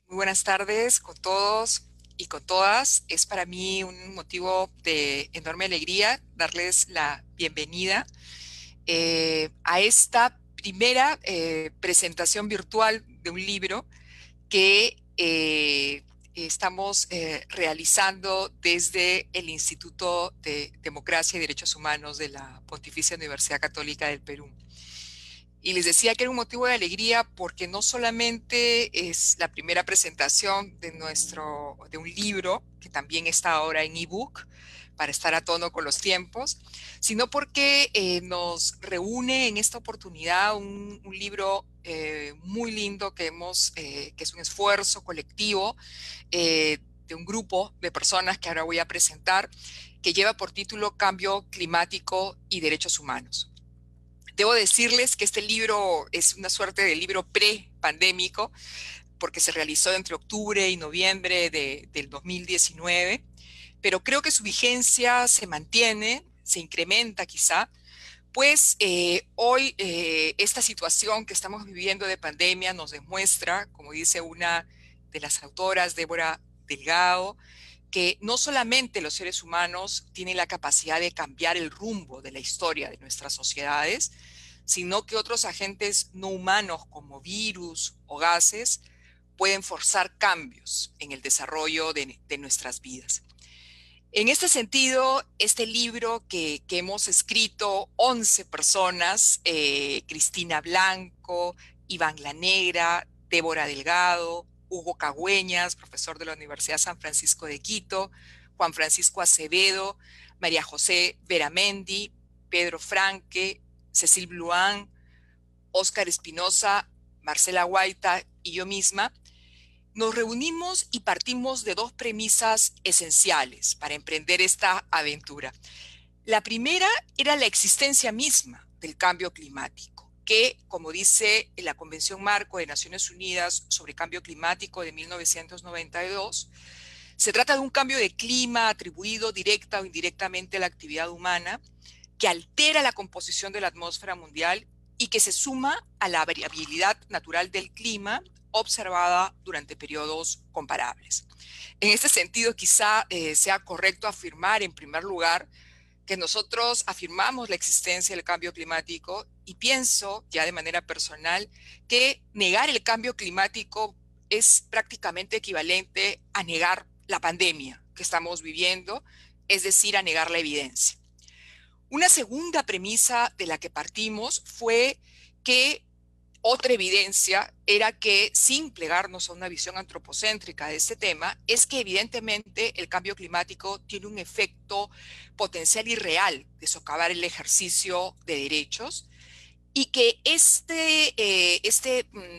Muy buenas tardes con todos y con todas. Es para mí un motivo de enorme alegría darles la bienvenida a esta primera presentación virtual de un libro que estamos realizando desde el Instituto de Democracia y Derechos Humanos de la Pontificia Universidad Católica del Perú. Y les decía que era un motivo de alegría porque no solamente es la primera presentación de un libro, que también está ahora en ebook, para estar a tono con los tiempos, sino porque nos reúne en esta oportunidad un libro muy lindo que es un esfuerzo colectivo de un grupo de personas que ahora voy a presentar, que lleva por título Cambio Climático y Derechos Humanos. Debo decirles que este libro es una suerte de libro pre-pandémico, porque se realizó entre octubre y noviembre del 2019, pero creo que su vigencia se mantiene, se incrementa quizá, pues hoy esta situación que estamos viviendo de pandemia nos demuestra, como dice una de las autoras, Débora Delgado, que no solamente los seres humanos tienen la capacidad de cambiar el rumbo de la historia de nuestras sociedades, sino que otros agentes no humanos como virus o gases pueden forzar cambios en el desarrollo de nuestras vidas. En este sentido, este libro que hemos escrito 11 personas, Cristina Blanco, Iván Lanegra, Débora Delgado, Hugo Cagüeñas, profesor de la Universidad San Francisco de Quito, Juan Francisco Acevedo, María José Veramendi, Pedro Franque, Cecil Bluán, Óscar Espinosa, Marcela Guaita y yo misma, nos reunimos y partimos de dos premisas esenciales para emprender esta aventura. La primera era la existencia misma del cambio climático, que, como dice la Convención Marco de Naciones Unidas sobre Cambio Climático de 1992, se trata de un cambio de clima atribuido directa o indirectamente a la actividad humana que altera la composición de la atmósfera mundial y que se suma a la variabilidad natural del clima observada durante periodos comparables. En este sentido, quizá sea correcto afirmar, en primer lugar, que nosotros afirmamos la existencia del cambio climático y pienso, ya de manera personal, que negar el cambio climático es prácticamente equivalente a negar la pandemia que estamos viviendo, es decir, a negar la evidencia. Una segunda premisa de la que partimos fue que otra evidencia era que, sin plegarnos a una visión antropocéntrica de este tema, es que evidentemente el cambio climático tiene un efecto potencial y real de socavar el ejercicio de derechos y que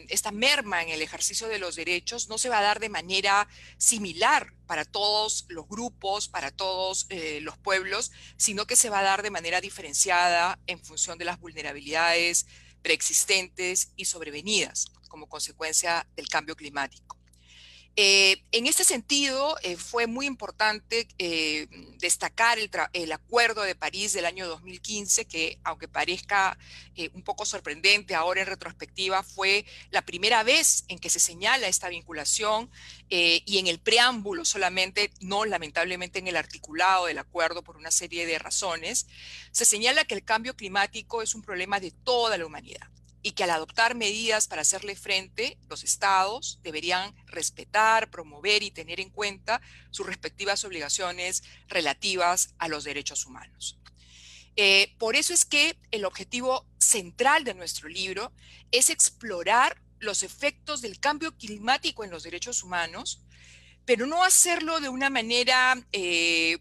esta merma en el ejercicio de los derechos no se va a dar de manera similar para todos los grupos, para todos los pueblos, sino que se va a dar de manera diferenciada en función de las vulnerabilidades preexistentes y sobrevenidas como consecuencia del cambio climático. En este sentido, fue muy importante destacar el Acuerdo de París del año 2015, que aunque parezca un poco sorprendente ahora en retrospectiva, fue la primera vez en que se señala esta vinculación y en el preámbulo solamente, no lamentablemente en el articulado del acuerdo por una serie de razones, se señala que el cambio climático es un problema de toda la humanidad y que al adoptar medidas para hacerle frente, los estados deberían respetar, promover y tener en cuenta sus respectivas obligaciones relativas a los derechos humanos. Por eso es que el objetivo central de nuestro libro es explorar los efectos del cambio climático en los derechos humanos, pero no hacerlo de una manera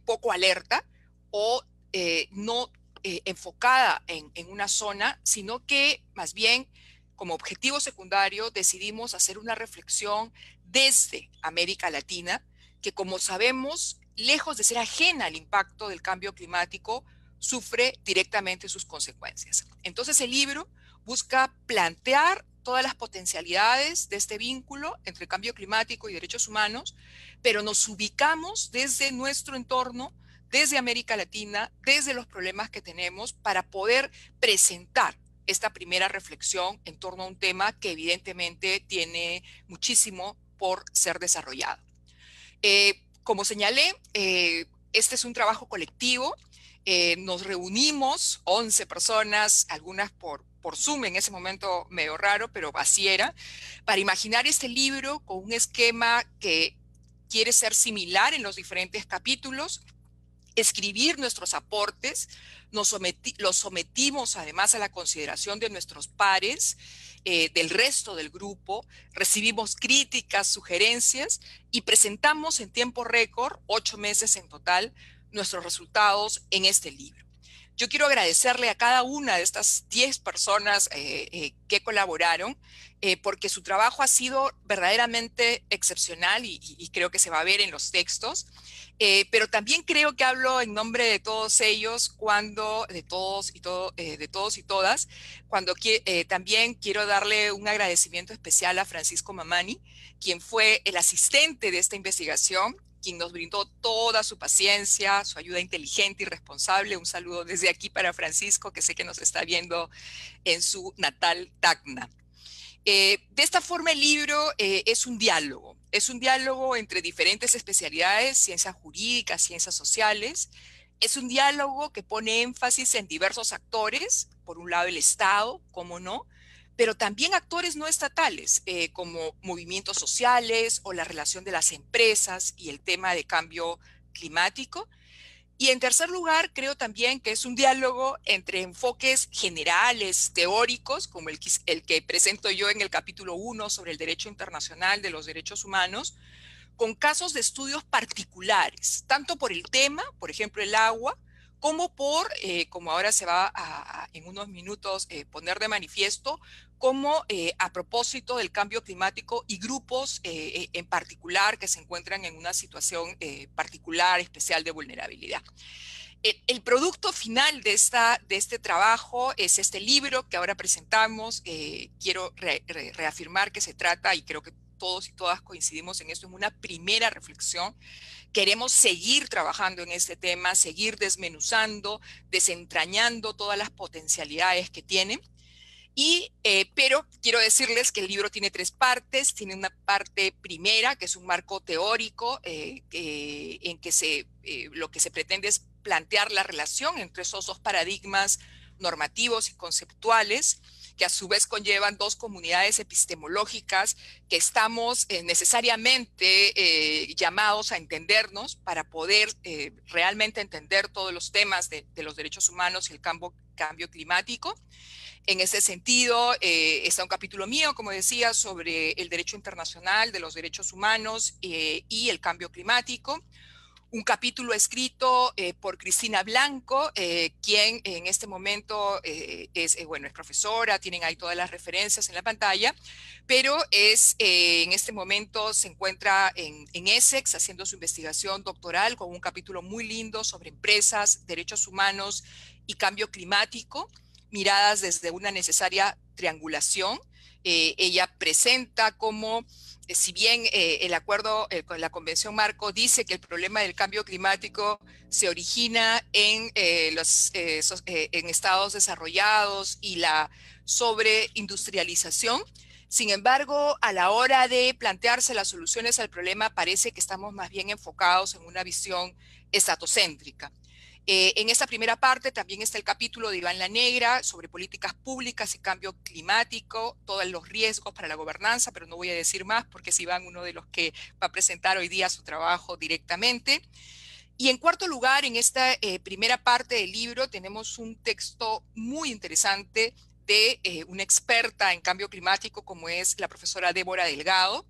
poco alerta o no enfocada en una zona, sino que más bien como objetivo secundario decidimos hacer una reflexión desde América Latina, que como sabemos, lejos de ser ajena al impacto del cambio climático, sufre directamente sus consecuencias. Entonces el libro busca plantear todas las potencialidades de este vínculo entre cambio climático y derechos humanos, pero nos ubicamos desde nuestro entorno, desde América Latina, desde los problemas que tenemos para poder presentar esta primera reflexión en torno a un tema que evidentemente tiene muchísimo por ser desarrollado. Como señalé, este es un trabajo colectivo. Nos reunimos 11 personas, algunas por Zoom, en ese momento medio raro, pero así era, para imaginar este libro con un esquema que quiere ser similar en los diferentes capítulos, escribir nuestros aportes, los sometimos además a la consideración de nuestros pares, del resto del grupo, recibimos críticas, sugerencias y presentamos en tiempo récord, 8 meses en total, nuestros resultados en este libro. Yo quiero agradecerle a cada una de estas 10 personas que colaboraron, porque su trabajo ha sido verdaderamente excepcional y creo que se va a ver en los textos. Pero también creo que hablo en nombre de todos ellos, de todos y todas, también quiero darle un agradecimiento especial a Francisco Mamani, quien fue el asistente de esta investigación, quien nos brindó toda su paciencia, su ayuda inteligente y responsable. Un saludo desde aquí para Francisco, que sé que nos está viendo en su natal Tacna. De esta forma el libro es un diálogo entre diferentes especialidades, ciencias jurídicas, ciencias sociales. Es un diálogo que pone énfasis en diversos actores, por un lado el Estado, cómo no, pero también actores no estatales, como movimientos sociales o la relación de las empresas y el tema de cambio climático. Y en tercer lugar, creo también que es un diálogo entre enfoques generales, teóricos, como el que presento yo en el capítulo 1 sobre el derecho internacional de los derechos humanos, con casos de estudios particulares, tanto por el tema, por ejemplo, el agua, como ahora se va en unos minutos poner de manifiesto, como a propósito del cambio climático y grupos en particular que se encuentran en una situación particular, especial de vulnerabilidad. El producto final de este trabajo es este libro que ahora presentamos. Quiero reafirmar que se trata, y creo que todos y todas coincidimos en esto, en una primera reflexión. Queremos seguir trabajando en este tema, seguir desmenuzando, desentrañando todas las potencialidades que tiene. Pero quiero decirles que el libro tiene 3 partes. Tiene una parte primera, que es un marco teórico, en que lo que se pretende es plantear la relación entre esos 2 paradigmas normativos y conceptuales, que a su vez conllevan 2 comunidades epistemológicas que estamos necesariamente llamados a entendernos para poder realmente entender todos los temas de los derechos humanos y el cambio climático. En ese sentido, está un capítulo mío, como decía, sobre el derecho internacional de los derechos humanos y el cambio climático. Un capítulo escrito por Cristina Blanco, quien en este momento es profesora, tienen ahí todas las referencias en la pantalla, pero en este momento se encuentra en Essex haciendo su investigación doctoral con un capítulo muy lindo sobre empresas, derechos humanos y cambio climático, miradas desde una necesaria triangulación. Ella presenta cómo, si bien el acuerdo con la Convención Marco dice que el problema del cambio climático se origina en estados desarrollados y la sobreindustrialización, sin embargo, a la hora de plantearse las soluciones al problema, parece que estamos más bien enfocados en una visión estatocéntrica. En esta primera parte también está el capítulo de Iván La Negra sobre políticas públicas y cambio climático, todos los riesgos para la gobernanza, pero no voy a decir más porque es Iván uno de los que va a presentar hoy día su trabajo directamente. Y en cuarto lugar, en esta primera parte del libro tenemos un texto muy interesante de una experta en cambio climático como es la profesora Débora Delgado,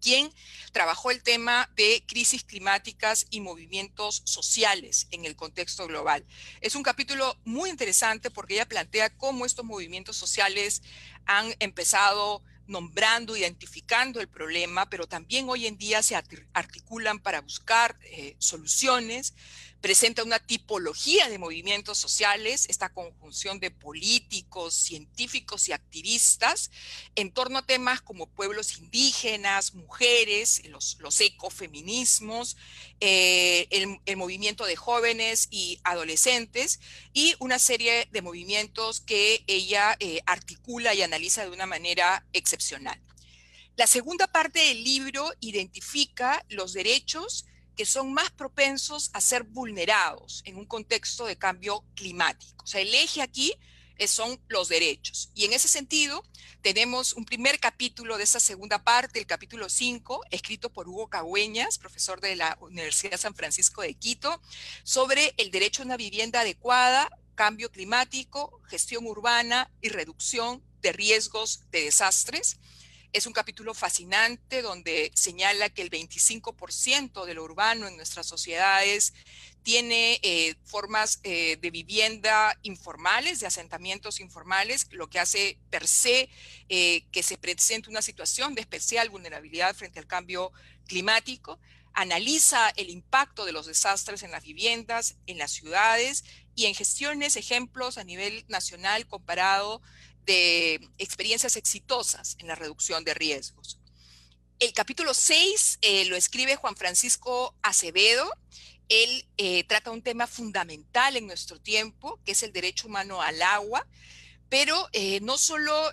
quien trabajó el tema de crisis climáticas y movimientos sociales en el contexto global. Es un capítulo muy interesante porque ella plantea cómo estos movimientos sociales han empezado nombrando, identificando el problema, pero también hoy en día se articulan para buscar soluciones. Presenta una tipología de movimientos sociales, esta conjunción de políticos, científicos y activistas en torno a temas como pueblos indígenas, mujeres, los ecofeminismos, el movimiento de jóvenes y adolescentes y una serie de movimientos que ella articula y analiza de una manera excepcional. La segunda parte del libro identifica los derechos que son más propensos a ser vulnerados en un contexto de cambio climático. O sea, el eje aquí son los derechos. Y en ese sentido, tenemos un primer capítulo de esta segunda parte, el capítulo 5, escrito por Hugo Cagüeñas, profesor de la Universidad de San Francisco de Quito, sobre el derecho a una vivienda adecuada, cambio climático, gestión urbana y reducción de riesgos de desastres. Es un capítulo fascinante donde señala que el 25% de lo urbano en nuestras sociedades tiene formas de vivienda informales, de asentamientos informales, lo que hace per se que se presente una situación de especial vulnerabilidad frente al cambio climático. Analiza el impacto de los desastres en las viviendas, en las ciudades y en gestiones, ejemplos a nivel nacional comparado de experiencias exitosas en la reducción de riesgos. El capítulo 6 lo escribe Juan Francisco Acevedo. Él trata un tema fundamental en nuestro tiempo, que es el derecho humano al agua, pero no solo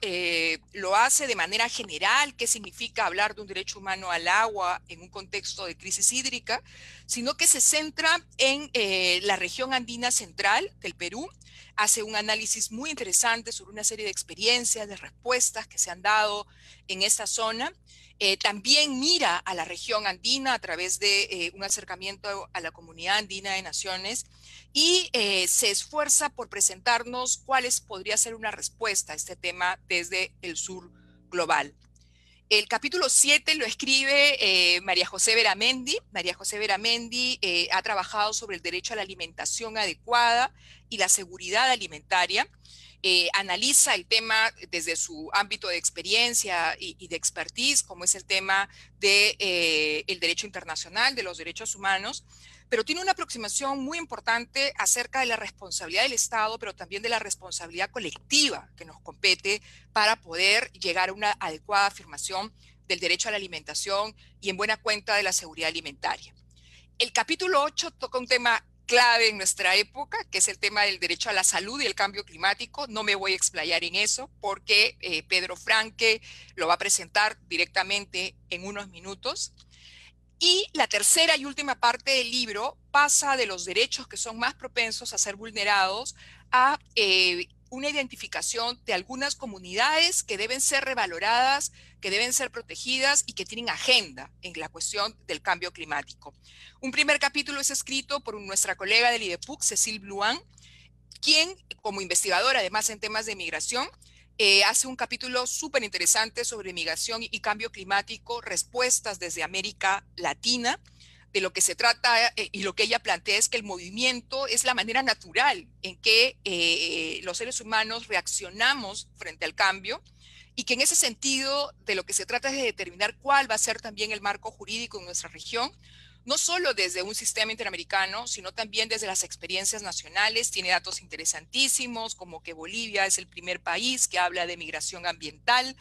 lo hace de manera general, qué significa hablar de un derecho humano al agua en un contexto de crisis hídrica, sino que se centra en la región andina central del Perú, hace un análisis muy interesante sobre una serie de experiencias, de respuestas que se han dado en esta zona. También mira a la región andina a través de un acercamiento a la comunidad andina de naciones y se esfuerza por presentarnos cuáles podría ser una respuesta a este tema desde el sur global. El capítulo 7 lo escribe María José Beramendi. María José Beramendi ha trabajado sobre el derecho a la alimentación adecuada y la seguridad alimentaria. Analiza el tema desde su ámbito de experiencia y de expertise, como es el tema del derecho internacional, de los derechos humanos, pero tiene una aproximación muy importante acerca de la responsabilidad del Estado, pero también de la responsabilidad colectiva que nos compete para poder llegar a una adecuada afirmación del derecho a la alimentación y en buena cuenta de la seguridad alimentaria. El capítulo 8 toca un tema clave en nuestra época, que es el tema del derecho a la salud y el cambio climático. No me voy a explayar en eso porque Pedro Franque lo va a presentar directamente en unos minutos. Y la tercera y última parte del libro pasa de los derechos que son más propensos a ser vulnerados a una identificación de algunas comunidades que deben ser revaloradas, que deben ser protegidas y que tienen agenda en la cuestión del cambio climático. Un primer capítulo es escrito por nuestra colega del IDEPUC, Cecile Bluan, quien, como investigadora además en temas de migración, hace un capítulo súper interesante sobre migración y cambio climático, respuestas desde América Latina. De lo que se trata y lo que ella plantea es que el movimiento es la manera natural en que los seres humanos reaccionamos frente al cambio y que en ese sentido de lo que se trata es de determinar cuál va a ser también el marco jurídico en nuestra región, no solo desde un sistema interamericano, sino también desde las experiencias nacionales. Tiene datos interesantísimos, como que Bolivia es el primer país que habla de migración ambiental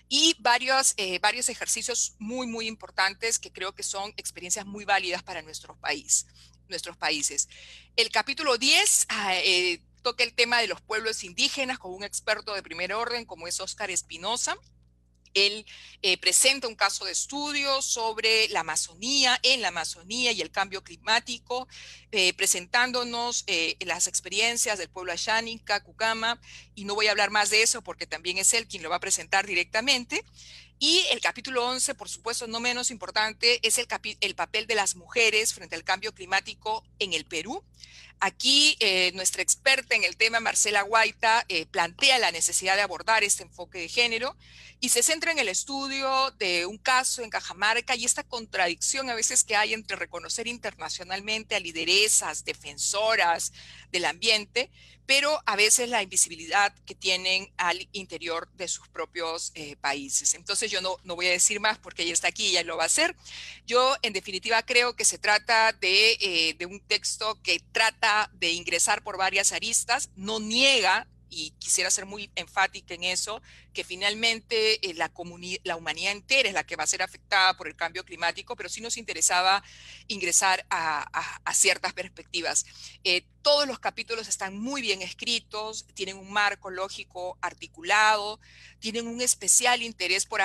y varios ejercicios muy, muy importantes que creo que son experiencias muy válidas para nuestros países. El capítulo 10 toca el tema de los pueblos indígenas con un experto de primer orden como es Óscar Espinosa. Él presenta un caso de estudio sobre la Amazonía, en la Amazonía y el cambio climático, presentándonos las experiencias del pueblo Asháninka, Cucama, y no voy a hablar más de eso porque también es él quien lo va a presentar directamente. Y el capítulo 11, por supuesto, no menos importante, es el papel de las mujeres frente al cambio climático en el Perú. Aquí nuestra experta en el tema, Marcela Guaita, plantea la necesidad de abordar este enfoque de género y se centra en el estudio de un caso en Cajamarca y esta contradicción a veces que hay entre reconocer internacionalmente a lideresas, defensoras del ambiente, pero a veces la invisibilidad que tienen al interior de sus propios países. Entonces yo no voy a decir más porque ella está aquí y ella lo va a hacer. Yo en definitiva creo que se trata de un texto que trata de ingresar por varias aristas, no niega, y quisiera ser muy enfática en eso, que finalmente la humanidad entera es la que va a ser afectada por el cambio climático, pero sí nos interesaba ingresar a ciertas perspectivas. Todos los capítulos están muy bien escritos, tienen un marco lógico articulado, tienen un especial interés por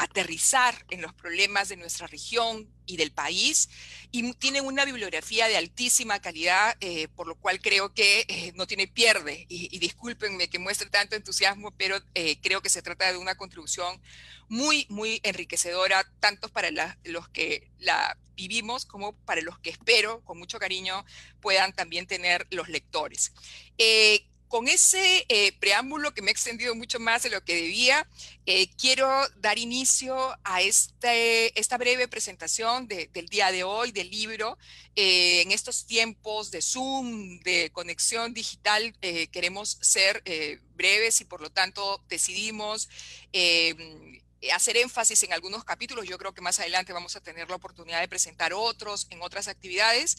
aterrizar en los problemas de nuestra región y del país, y tienen una bibliografía de altísima calidad, por lo cual creo que no tiene pierde, y discúlpenme que muestre tanto entusiasmo, pero creo que se trata de una contribución muy, muy enriquecedora, tanto para los que la vivimos como para los que espero, con mucho cariño, puedan también tener los lectores. Con ese preámbulo que me he extendido mucho más de lo que debía, quiero dar inicio a esta breve presentación del día de hoy, del libro. En estos tiempos de Zoom, de conexión digital, queremos ser breves y por lo tanto decidimos hacer énfasis en algunos capítulos. Yo creo que más adelante vamos a tener la oportunidad de presentar otros en otras actividades.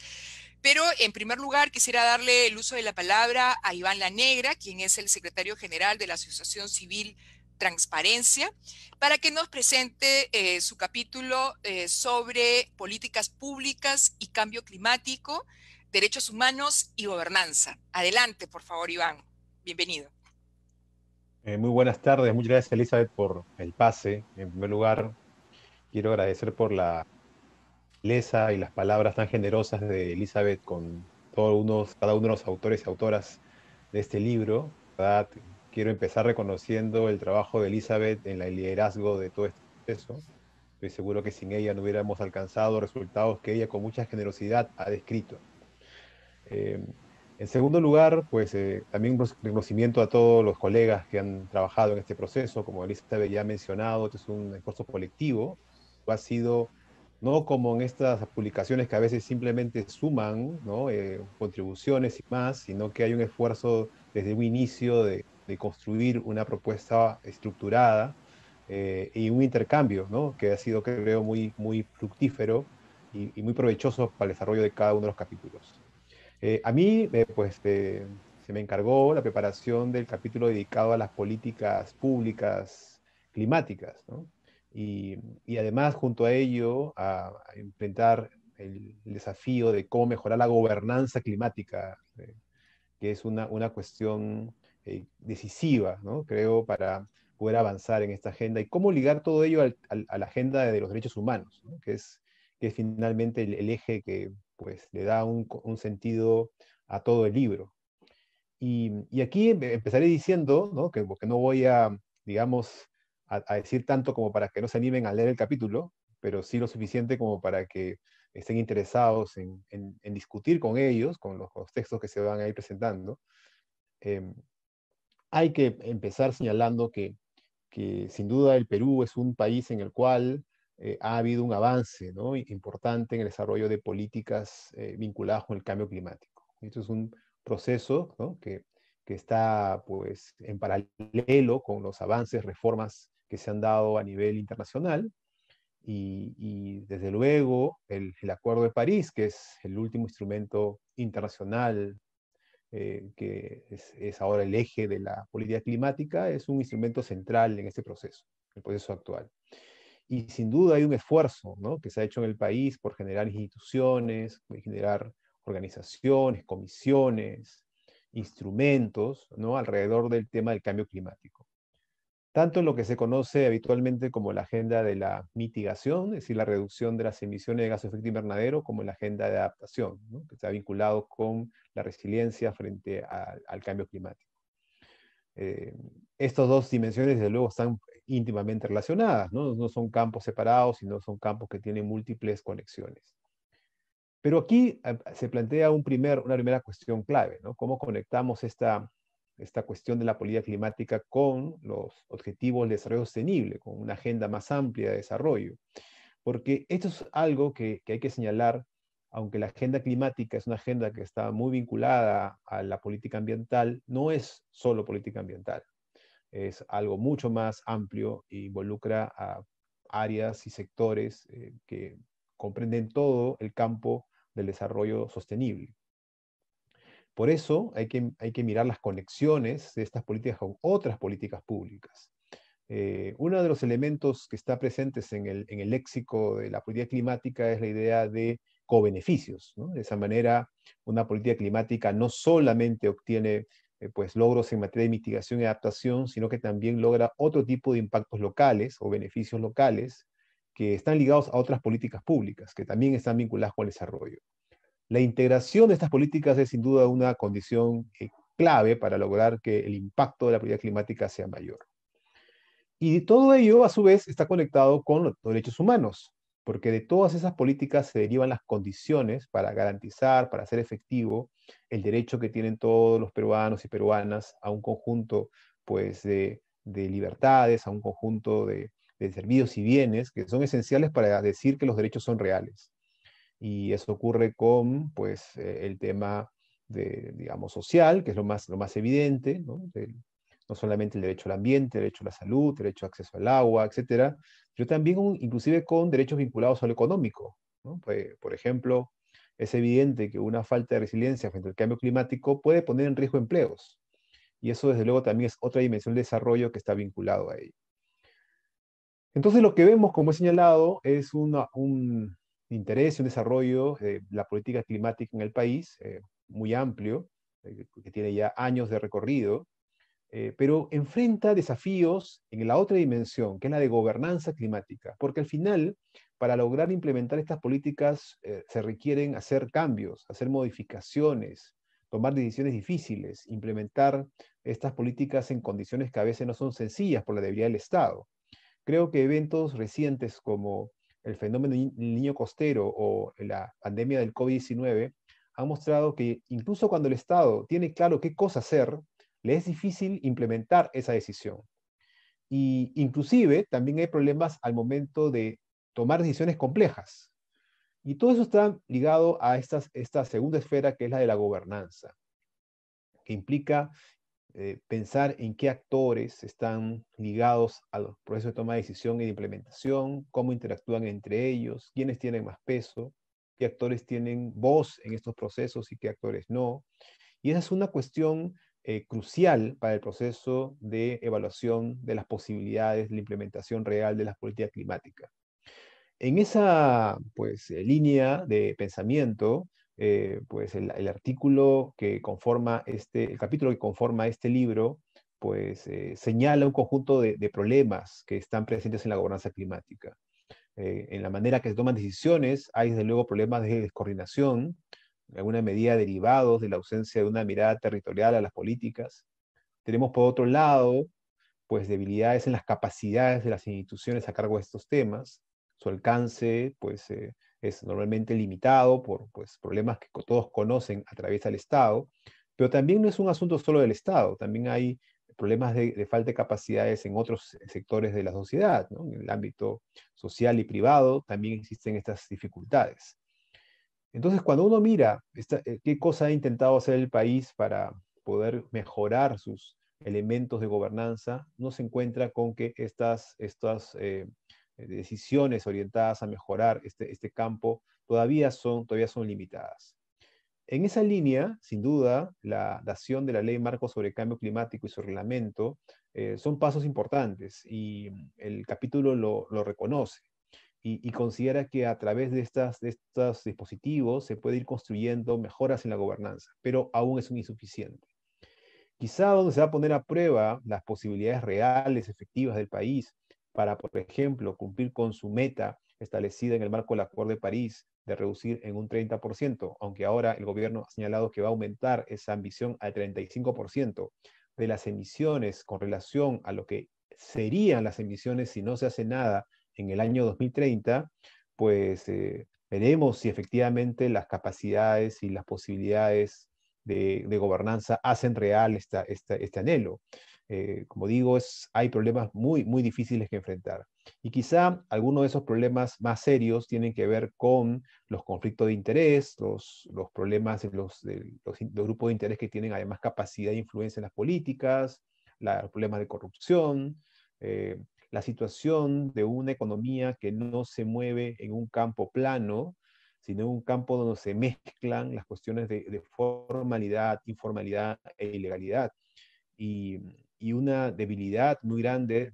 Pero en primer lugar quisiera darle el uso de la palabra a Iván Lanegra, quien es el secretario general de la Asociación Civil Transparencia, para que nos presente su capítulo sobre políticas públicas y cambio climático, derechos humanos y gobernanza. Adelante, por favor, Iván. Bienvenido. Muy buenas tardes, muchas gracias Elizabeth por el pase. En primer lugar, quiero agradecer por la leza y las palabras tan generosas de Elizabeth con cada uno de los autores y autoras de este libro. ¿Verdad? Quiero empezar reconociendo el trabajo de Elizabeth en el liderazgo de todo este proceso. Estoy seguro que sin ella no hubiéramos alcanzado resultados que ella con mucha generosidad ha descrito. Eh, en segundo lugar, pues también un reconocimiento a todos los colegas que han trabajado en este proceso. Como Elizabeth ya ha mencionado, este es un esfuerzo colectivo. Ha sido, no como en estas publicaciones que a veces simplemente suman, ¿no? Contribuciones y más, sino que hay un esfuerzo desde un inicio de construir una propuesta estructurada y un intercambio, ¿no? Que ha sido, creo, muy fructífero y muy provechoso para el desarrollo de cada uno de los capítulos. A mí, se me encargó la preparación del capítulo dedicado a las políticas públicas climáticas, ¿no? Y además, junto a ello, a enfrentar el desafío de cómo mejorar la gobernanza climática, que es una cuestión decisiva, ¿no? Creo, para poder avanzar en esta agenda y cómo ligar todo ello a la agenda de los derechos humanos, ¿no? Que es finalmente el eje que pues, le da un sentido a todo el libro. Y aquí empezaré diciendo, ¿no? Que no voy a, digamos, a decir tanto como para que no se animen a leer el capítulo, pero sí lo suficiente como para que estén interesados en discutir con ellos, con los textos que se van a ir presentando. Eh, Hay que empezar señalando que sin duda el Perú es un país en el cual ha habido un avance, ¿no? Importante en el desarrollo de políticas vinculadas con el cambio climático. Esto es un proceso, ¿no? que está pues, en paralelo con los avances, reformas que se han dado a nivel internacional. Y desde luego el Acuerdo de París, que es el último instrumento internacional que es ahora el eje de la política climática, es un instrumento central en este proceso, el proceso actual. Y sin duda hay un esfuerzo, ¿no? Que se ha hecho en el país por generar instituciones, por generar organizaciones, comisiones, instrumentos, ¿no? Alrededor del tema del cambio climático. Tanto en lo que se conoce habitualmente como la agenda de la mitigación, es decir, la reducción de las emisiones de gases de efecto invernadero, como en la agenda de adaptación, ¿no? Que está vinculado con la resiliencia frente al cambio climático. Eh, Estas dos dimensiones, desde luego, están íntimamente relacionadas, ¿no? No son campos separados, sino son campos que tienen múltiples conexiones. Pero aquí se plantea una primera cuestión clave, ¿no? ¿Cómo conectamos esta cuestión de la política climática con los objetivos de desarrollo sostenible, con una agenda más amplia de desarrollo? Porque esto es algo que hay que señalar, aunque la agenda climática es una agenda que está muy vinculada a la política ambiental, no es solo política ambiental, es algo mucho más amplio e involucra a áreas y sectores que comprenden todo el campo del desarrollo sostenible. Por eso hay que mirar las conexiones de estas políticas con otras políticas públicas. Uno de los elementos que está presentes en el léxico de la política climática es la idea de cobeneficios, ¿no? De esa manera, una política climática no solamente obtiene pues logros en materia de mitigación y adaptación, sino que también logra otro tipo de impactos locales o beneficios locales que están ligados a otras políticas públicas, que también están vinculadas con el desarrollo. La integración de estas políticas es sin duda una condición clave para lograr que el impacto de la política climática sea mayor. Y todo ello, a su vez, está conectado con los derechos humanos, porque de todas esas políticas se derivan las condiciones para garantizar, para hacer efectivo el derecho que tienen todos los peruanos y peruanas a un conjunto, pues, de libertades, a un conjunto de servicios y bienes que son esenciales para decir que los derechos son reales. Y eso ocurre con, pues, el tema de, digamos, social, que es lo más evidente, ¿no? No solamente el derecho al ambiente, el derecho a la salud, el derecho a acceso al agua, etcétera, pero también inclusive con derechos vinculados a lo económico, ¿no? Por ejemplo, es evidente que una falta de resiliencia frente al cambio climático puede poner en riesgo empleos, y eso desde luego también es otra dimensión de desarrollo que está vinculado a ello. Entonces lo que vemos, como he señalado, es un interés y un desarrollo de la política climática en el país muy amplio, que tiene ya años de recorrido, pero enfrenta desafíos en la otra dimensión, que es la de gobernanza climática, porque al final, para lograr implementar estas políticas, se requieren hacer cambios, hacer modificaciones, tomar decisiones difíciles, implementar estas políticas en condiciones que a veces no son sencillas por la debilidad del Estado. Creo que eventos recientes como el fenómeno del niño costero o la pandemia del COVID-19 han mostrado que incluso cuando el Estado tiene claro qué cosa hacer, le es difícil implementar esa decisión. Y inclusive también hay problemas al momento de tomar decisiones complejas. Y todo eso está ligado a esta segunda esfera que es la de la gobernanza, que implica pensar en qué actores están ligados a los procesos de toma de decisión y de implementación, cómo interactúan entre ellos, quiénes tienen más peso, qué actores tienen voz en estos procesos y qué actores no. Y esa es una cuestión crucial para el proceso de evaluación de las posibilidades de la implementación real de las políticas climáticas. En esa pues, línea de pensamiento, pues el artículo que conforma el capítulo que conforma este libro, pues señala un conjunto de problemas que están presentes en la gobernanza climática. En la manera que se toman decisiones, hay desde luego problemas de descoordinación, en alguna medida derivados de la ausencia de una mirada territorial a las políticas. Tenemos por otro lado, pues debilidades en las capacidades de las instituciones a cargo de estos temas. Su alcance, pues, es normalmente limitado por pues, problemas que todos conocen a través del Estado, pero también no es un asunto solo del Estado, también hay problemas de falta de capacidades en otros sectores de la sociedad, ¿no? En el ámbito social y privado también existen estas dificultades. Entonces, cuando uno mira qué cosa ha intentado hacer el país para poder mejorar sus elementos de gobernanza, no se encuentra con que estas decisiones orientadas a mejorar este campo todavía son limitadas. En esa línea, sin duda, la dación de la Ley Marco sobre Cambio Climático y su reglamento son pasos importantes y el capítulo lo reconoce y considera que a través de estos dispositivos se puede ir construyendo mejoras en la gobernanza, pero aún es insuficiente. Quizá donde se va a poner a prueba las posibilidades reales, efectivas del país para, por ejemplo, cumplir con su meta establecida en el marco del Acuerdo de París de reducir en un 30%, aunque ahora el gobierno ha señalado que va a aumentar esa ambición al 35% de las emisiones con relación a lo que serían las emisiones si no se hace nada en el año 2030, pues veremos si efectivamente las capacidades y las posibilidades de gobernanza hacen real este anhelo. Como digo, hay problemas muy difíciles que enfrentar. Y quizá algunos de esos problemas más serios tienen que ver con los conflictos de interés, los problemas de los grupos de interés que tienen además capacidad de influencia en las políticas, los problemas de corrupción, la situación de una economía que no se mueve en un campo plano, sino en un campo donde se mezclan las cuestiones de formalidad, informalidad e ilegalidad, y, y una debilidad muy grande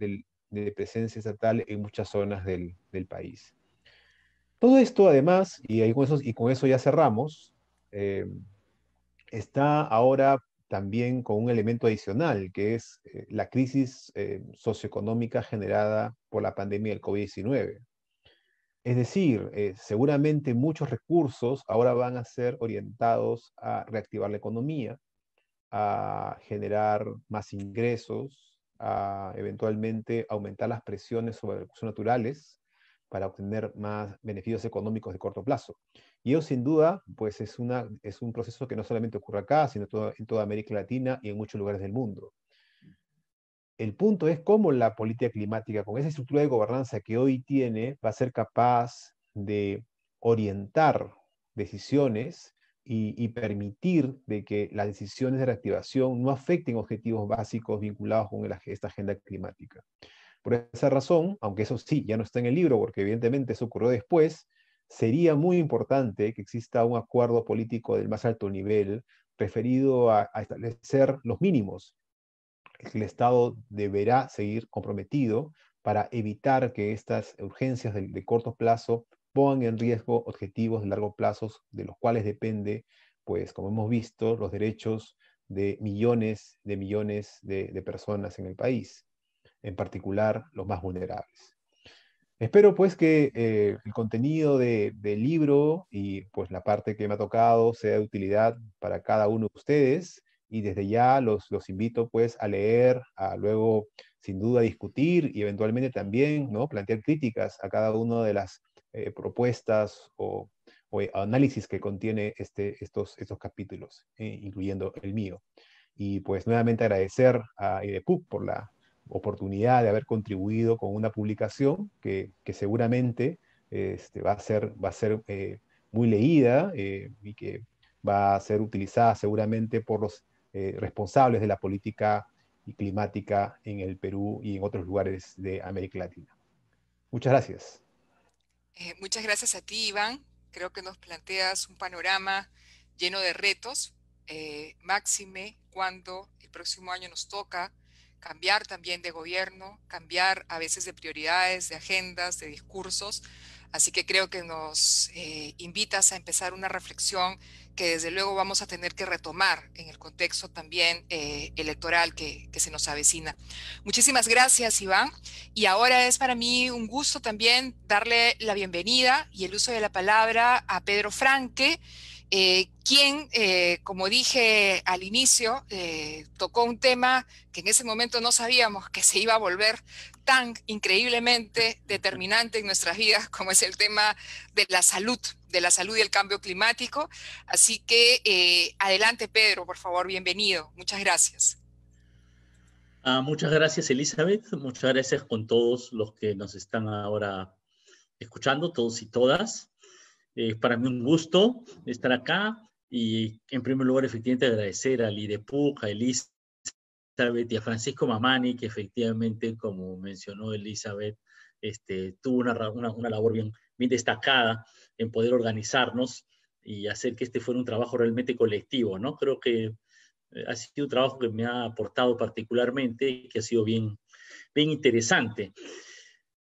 de presencia estatal en muchas zonas del país. Todo esto, además, y con eso ya cerramos, está ahora también con un elemento adicional, que es la crisis socioeconómica generada por la pandemia del COVID-19. Es decir, seguramente muchos recursos ahora van a ser orientados a reactivar la economía, a generar más ingresos, a eventualmente aumentar las presiones sobre recursos naturales para obtener más beneficios económicos de corto plazo. Y eso sin duda, pues es un proceso que no solamente ocurre acá, sino en toda América Latina y en muchos lugares del mundo. El punto es cómo la política climática, con esa estructura de gobernanza que hoy tiene, va a ser capaz de orientar decisiones y permitir de que las decisiones de reactivación no afecten objetivos básicos vinculados con esta agenda climática. Por esa razón, aunque eso sí, ya no está en el libro, porque evidentemente eso ocurrió después, sería muy importante que exista un acuerdo político del más alto nivel referido a establecer los mínimos. El Estado deberá seguir comprometido para evitar que estas urgencias de corto plazo pongan en riesgo objetivos de largo plazo, de los cuales depende, pues como hemos visto, los derechos de millones de personas en el país, en particular los más vulnerables. Espero pues que el contenido del libro y pues la parte que me ha tocado sea de utilidad para cada uno de ustedes y desde ya los invito pues a leer, a luego sin duda discutir y eventualmente también, ¿no?, plantear críticas a cada una de las propuestas o análisis que contiene estos capítulos, incluyendo el mío. Y pues nuevamente agradecer a IDPUC por la oportunidad de haber contribuido con una publicación que seguramente va a ser muy leída y que va a ser utilizada seguramente por los responsables de la política y climática en el Perú y en otros lugares de América Latina. Muchas gracias. Muchas gracias a ti, Iván. Creo que nos planteas un panorama lleno de retos, máxime cuando el próximo año nos toca cambiar también de gobierno, cambiar a veces de prioridades, de agendas, de discursos. Así que creo que nos invitas a empezar una reflexión que desde luego vamos a tener que retomar en el contexto también electoral que se nos avecina. Muchísimas gracias, Iván. Y ahora es para mí un gusto también darle la bienvenida y el uso de la palabra a Pedro Franque, quien, como dije al inicio, tocó un tema que en ese momento no sabíamos que se iba a volver tan increíblemente determinante en nuestras vidas como es el tema de la salud y el cambio climático. Así que adelante, Pedro, por favor, bienvenido. Muchas gracias. Muchas gracias, Elizabeth. Muchas gracias con todos los que nos están ahora escuchando, todos y todas. Para mí un gusto estar acá y en primer lugar efectivamente agradecer al IDPUC, a Elizabeth y a Francisco Mamani, que efectivamente, como mencionó Elizabeth, tuvo una labor bien destacada en poder organizarnos y hacer que este fuera un trabajo realmente colectivo, ¿no? Creo que ha sido un trabajo que me ha aportado particularmente y que ha sido bien interesante.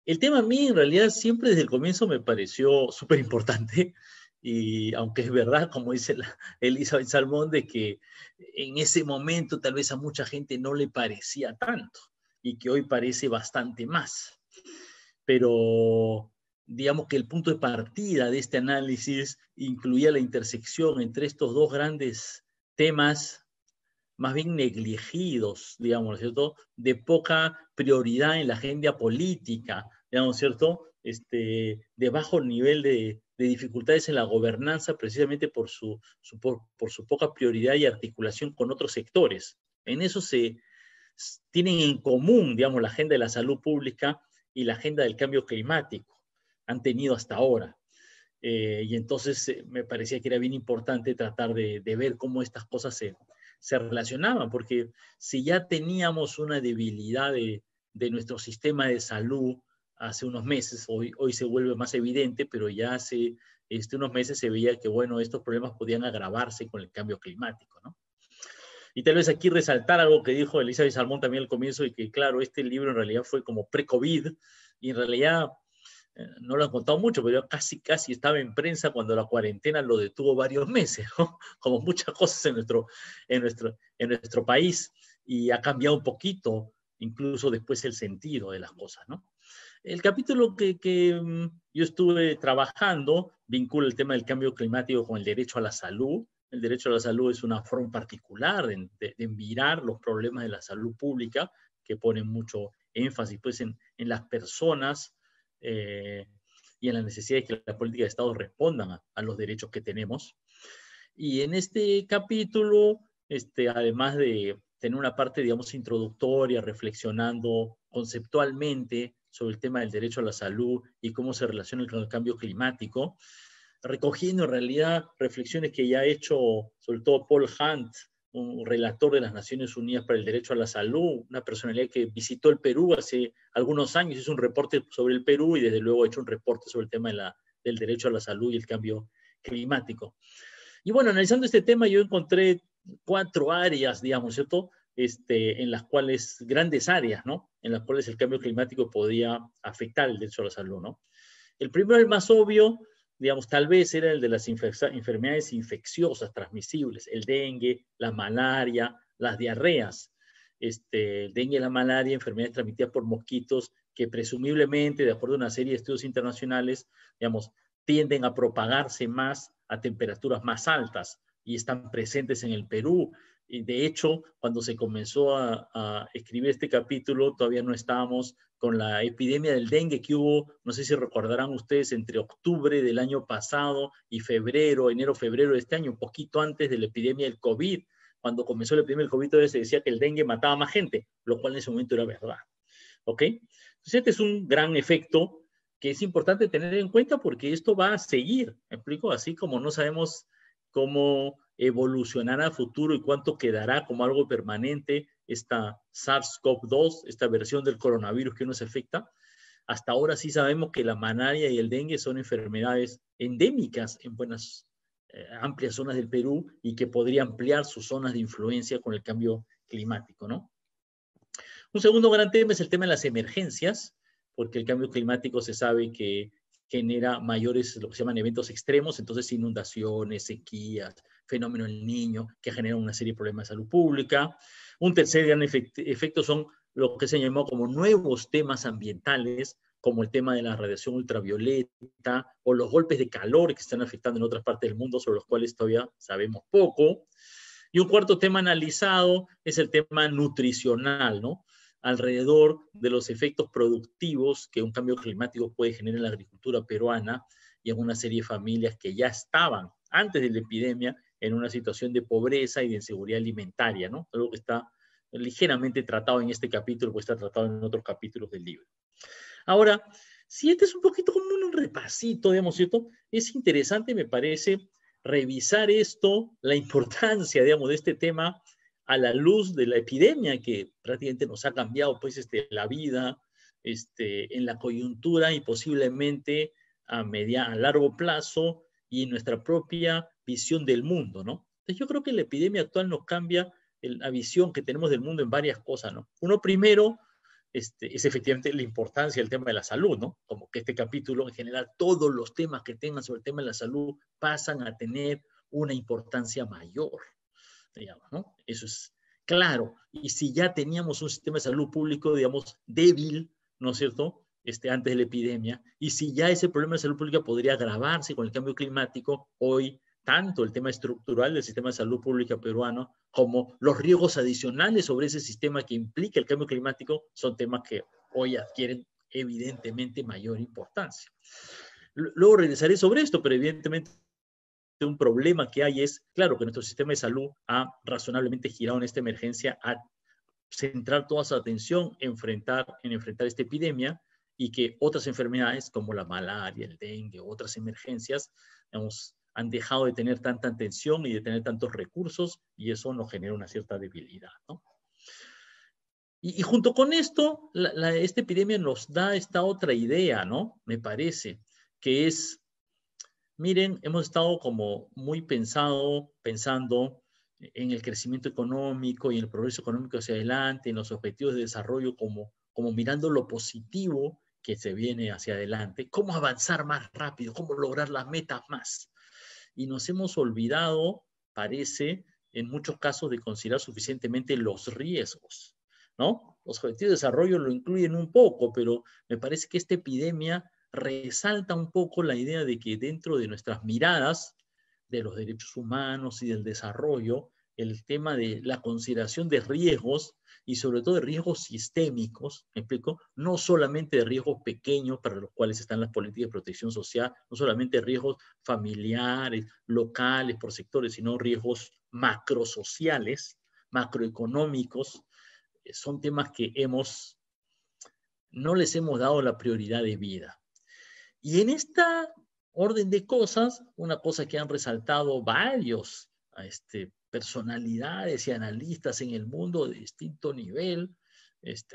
El tema a mí en realidad siempre desde el comienzo me pareció súper importante y aunque es verdad, como dice Elizabeth Salmón, de que en ese momento tal vez a mucha gente no le parecía tanto y que hoy parece bastante más. Pero digamos que el punto de partida de este análisis incluía la intersección entre estos dos grandes temas más bien negligidos, digamos, ¿cierto?, de poca prioridad en la agenda política, digamos, ¿cierto?, de bajo nivel de dificultades en la gobernanza precisamente por su poca prioridad y articulación con otros sectores. En eso se tienen en común, digamos, la agenda de la salud pública y la agenda del cambio climático. Han tenido hasta ahora. Y entonces me parecía que era bien importante tratar de ver cómo estas cosas se relacionaban, porque si ya teníamos una debilidad de nuestro sistema de salud hace unos meses, hoy se vuelve más evidente, pero ya hace unos meses se veía que, bueno, estos problemas podían agravarse con el cambio climático, ¿no? Y tal vez aquí resaltar algo que dijo Elizabeth Salmón también al comienzo, y que claro, este libro en realidad fue como pre-COVID, y en realidad no lo han contado mucho, pero yo casi estaba en prensa cuando la cuarentena lo detuvo varios meses, ¿no? Como muchas cosas en nuestro país, y ha cambiado un poquito, incluso después el sentido de las cosas, ¿no? El capítulo que yo estuve trabajando vincula el tema del cambio climático con el derecho a la salud. El derecho a la salud es una forma particular de mirar los problemas de la salud pública, que ponen mucho énfasis pues, en las personas y en la necesidad de que la política de Estado respondan a los derechos que tenemos. Y en este capítulo, además de tener una parte, digamos, introductoria, reflexionando conceptualmente sobre el tema del derecho a la salud y cómo se relaciona con el cambio climático, recogiendo en realidad reflexiones que ya ha hecho sobre todo Paul Hunt, un relator de las Naciones Unidas para el Derecho a la Salud, una personalidad que visitó el Perú hace algunos años, hizo un reporte sobre el Perú y desde luego ha hecho un reporte sobre el tema del derecho a la salud y el cambio climático. Y bueno, analizando este tema yo encontré 4 áreas, digamos, ¿cierto? En las cuales, grandes áreas, ¿no? En las cuales el cambio climático podía afectar el derecho a la salud, ¿no? El primero, el más obvio, digamos, tal vez era el de las enfermedades infecciosas transmisibles, el dengue, la malaria, las diarreas. El dengue y la malaria, enfermedades transmitidas por mosquitos que presumiblemente, de acuerdo a una serie de estudios internacionales, digamos, tienden a propagarse más a temperaturas más altas y están presentes en el Perú. Y de hecho, cuando se comenzó a escribir este capítulo, todavía no estábamos con la epidemia del dengue que hubo, no sé si recordarán ustedes, entre octubre del año pasado y enero-febrero de este año, un poquito antes de la epidemia del COVID. Cuando comenzó la epidemia del COVID, todavía se decía que el dengue mataba más gente, lo cual en ese momento era verdad. ¿Ok? Entonces, este es un gran efecto que es importante tener en cuenta porque esto va a seguir, ¿me explico? Así como no sabemos cómo evolucionará a futuro y cuánto quedará como algo permanente esta SARS-CoV-2, esta versión del coronavirus que nos afecta. Hasta ahora sí sabemos que la malaria y el dengue son enfermedades endémicas en amplias zonas del Perú y que podría ampliar sus zonas de influencia con el cambio climático, ¿no? Un segundo gran tema es el tema de las emergencias, porque el cambio climático se sabe que genera mayores, lo que se llaman eventos extremos, entonces inundaciones, sequías, fenómeno del Niño, que generan una serie de problemas de salud pública. Un tercer gran efecto son lo que se llamó como nuevos temas ambientales, como el tema de la radiación ultravioleta o los golpes de calor que están afectando en otras partes del mundo, sobre los cuales todavía sabemos poco. Y un cuarto tema analizado es el tema nutricional, ¿no? Alrededor de los efectos productivos que un cambio climático puede generar en la agricultura peruana y en una serie de familias que ya estaban antes de la epidemia en una situación de pobreza y de inseguridad alimentaria, ¿no? Algo que está ligeramente tratado en este capítulo, pues está tratado en otros capítulos del libro. Ahora, si este es un poquito como un repasito, digamos, ¿cierto? Es interesante, me parece, revisar esto, la importancia, digamos, de este tema a la luz de la epidemia que prácticamente nos ha cambiado pues, la vida, en la coyuntura y posiblemente a largo plazo y en nuestra propia visión del mundo, ¿no? Entonces yo creo que la epidemia actual nos cambia la visión que tenemos del mundo en varias cosas, ¿no? Uno primero es efectivamente la importancia del tema de la salud, ¿no? Como que este capítulo, en general, todos los temas que tengan sobre el tema de la salud pasan a tener una importancia mayor, digamos, ¿no? Eso es claro. Y si ya teníamos un sistema de salud público, digamos, débil, ¿no es cierto?, antes de la epidemia, y si ya ese problema de salud pública podría agravarse con el cambio climático, hoy tanto el tema estructural del sistema de salud pública peruano como los riesgos adicionales sobre ese sistema que implica el cambio climático son temas que hoy adquieren evidentemente mayor importancia. Luego regresaré sobre esto, pero evidentemente un problema que hay es, claro, que nuestro sistema de salud ha razonablemente girado en esta emergencia a centrar toda su atención en enfrentar esta epidemia y que otras enfermedades como la malaria, el dengue, otras emergencias, digamos, han dejado de tener tanta atención y de tener tantos recursos y eso nos genera una cierta debilidad, ¿no? Y junto con esto, esta epidemia nos da esta otra idea, ¿no? Me parece, que es, miren, hemos estado como muy pensando en el crecimiento económico y el progreso económico hacia adelante, en los objetivos de desarrollo como mirando lo positivo que se viene hacia adelante, cómo avanzar más rápido, cómo lograr las metas más. Y nos hemos olvidado, parece, en muchos casos, de considerar suficientemente los riesgos, ¿no? Los objetivos de desarrollo lo incluyen un poco, pero me parece que esta epidemia resalta un poco la idea de que dentro de nuestras miradas de los derechos humanos y del desarrollo, el tema de la consideración de riesgos y sobre todo de riesgos sistémicos, ¿me explico? No solamente de riesgos pequeños para los cuales están las políticas de protección social, no solamente riesgos familiares, locales, por sectores, sino riesgos macrosociales, macroeconómicos, son temas que no les hemos dado la prioridad de vida. Y en esta orden de cosas, una cosa que han resaltado varios personalidades y analistas en el mundo de distinto nivel,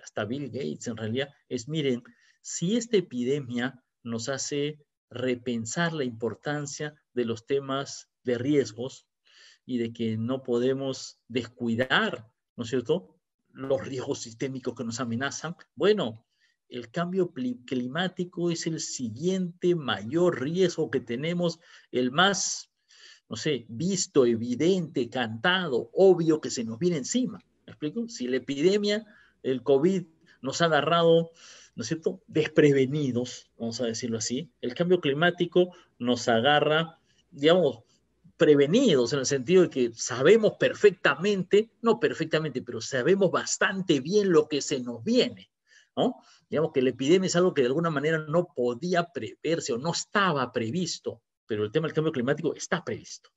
hasta Bill Gates en realidad, es, miren, si esta epidemia nos hace repensar la importancia de los temas de riesgos y de que no podemos descuidar, ¿no es cierto?, los riesgos sistémicos que nos amenazan, bueno, el cambio climático es el siguiente mayor riesgo que tenemos, el más, no sé, visto, evidente, cantado, obvio que se nos viene encima. ¿Me explico? Si la epidemia, el COVID, nos ha agarrado, ¿no es cierto?, desprevenidos, vamos a decirlo así, el cambio climático nos agarra, digamos, prevenidos en el sentido de que sabemos perfectamente, no perfectamente, pero sabemos bastante bien lo que se nos viene, ¿no? Digamos que la epidemia es algo que de alguna manera no podía preverse o no estaba previsto, pero el tema del cambio climático está previsto.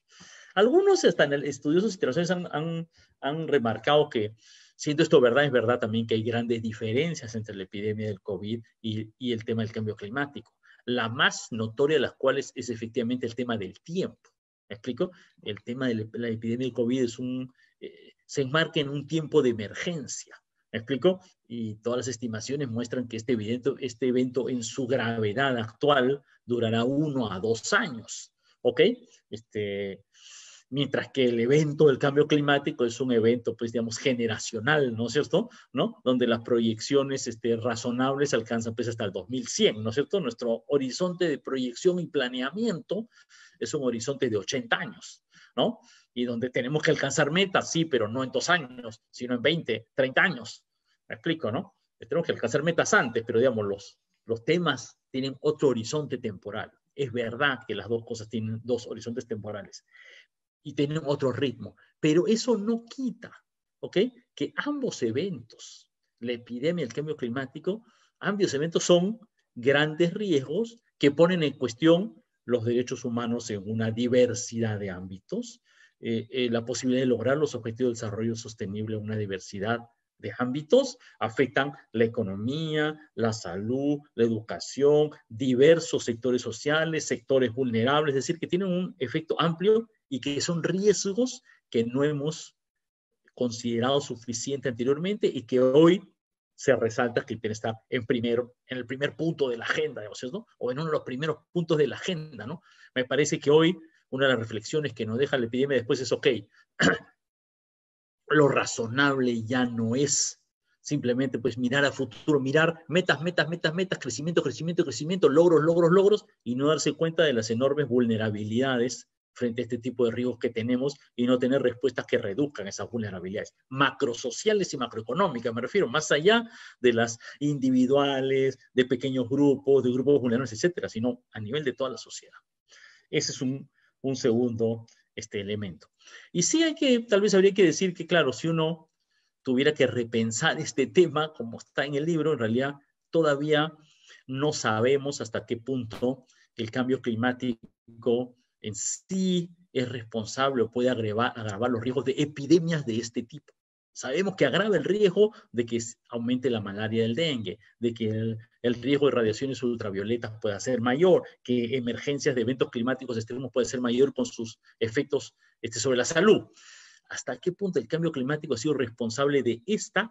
Algunos estudiosos internacionales han remarcado que, siendo esto verdad, es verdad también que hay grandes diferencias entre la epidemia del COVID y el tema del cambio climático. La más notoria de las cuales es efectivamente el tema del tiempo. ¿Me explico? El tema de la epidemia del COVID se enmarca en un tiempo de emergencia. ¿Me explico? Y todas las estimaciones muestran que este evento en su gravedad actual durará 1 a 2 años. ¿Ok? Mientras que el evento del cambio climático es un evento, pues, digamos, generacional, ¿no es cierto? ¿No? Donde las proyecciones razonables alcanzan, pues, hasta el 2100, ¿no es cierto? Nuestro horizonte de proyección y planeamiento es un horizonte de 80 años, ¿no? Y donde tenemos que alcanzar metas, sí, pero no en 2 años, sino en 20, 30 años. ¿Me explico, no? Tenemos que alcanzar metas antes, pero, digamos, los temas tienen otro horizonte temporal. Es verdad que las dos cosas tienen 2 horizontes temporales y tienen otro ritmo, pero eso no quita, ¿ok?, que ambos eventos, la epidemia y el cambio climático, ambos eventos son grandes riesgos que ponen en cuestión los derechos humanos en una diversidad de ámbitos, la posibilidad de lograr los objetivos de desarrollo sostenible en una diversidad de ámbitos, afectan la economía, la salud, la educación, diversos sectores sociales, sectores vulnerables, es decir, que tienen un efecto amplio y que son riesgos que no hemos considerado suficiente anteriormente y que hoy se resalta que está en el primer punto de la agenda, ¿no? O en uno de los primeros puntos de la agenda, ¿no? Me parece que hoy una de las reflexiones que nos deja la epidemia después es, ok, lo razonable ya no es simplemente, pues, mirar a futuro, mirar metas, crecimiento, logros, y no darse cuenta de las enormes vulnerabilidades frente a este tipo de riesgos que tenemos y no tener respuestas que reduzcan esas vulnerabilidades macrosociales y macroeconómicas, me refiero, más allá de las individuales, de pequeños grupos, de grupos vulnerables, etcétera, sino a nivel de toda la sociedad. Ese es un segundo elemento. Y sí tal vez habría que decir que, claro, si uno tuviera que repensar este tema, como está en el libro, en realidad todavía no sabemos hasta qué punto el cambio climático en sí es responsable o puede agravar los riesgos de epidemias de este tipo. Sabemos que agrava el riesgo de que aumente la malaria del dengue, de que el riesgo de radiaciones ultravioletas pueda ser mayor, que emergencias de eventos climáticos extremos puede ser mayor con sus efectos sobre la salud. ¿Hasta qué punto el cambio climático ha sido responsable de esta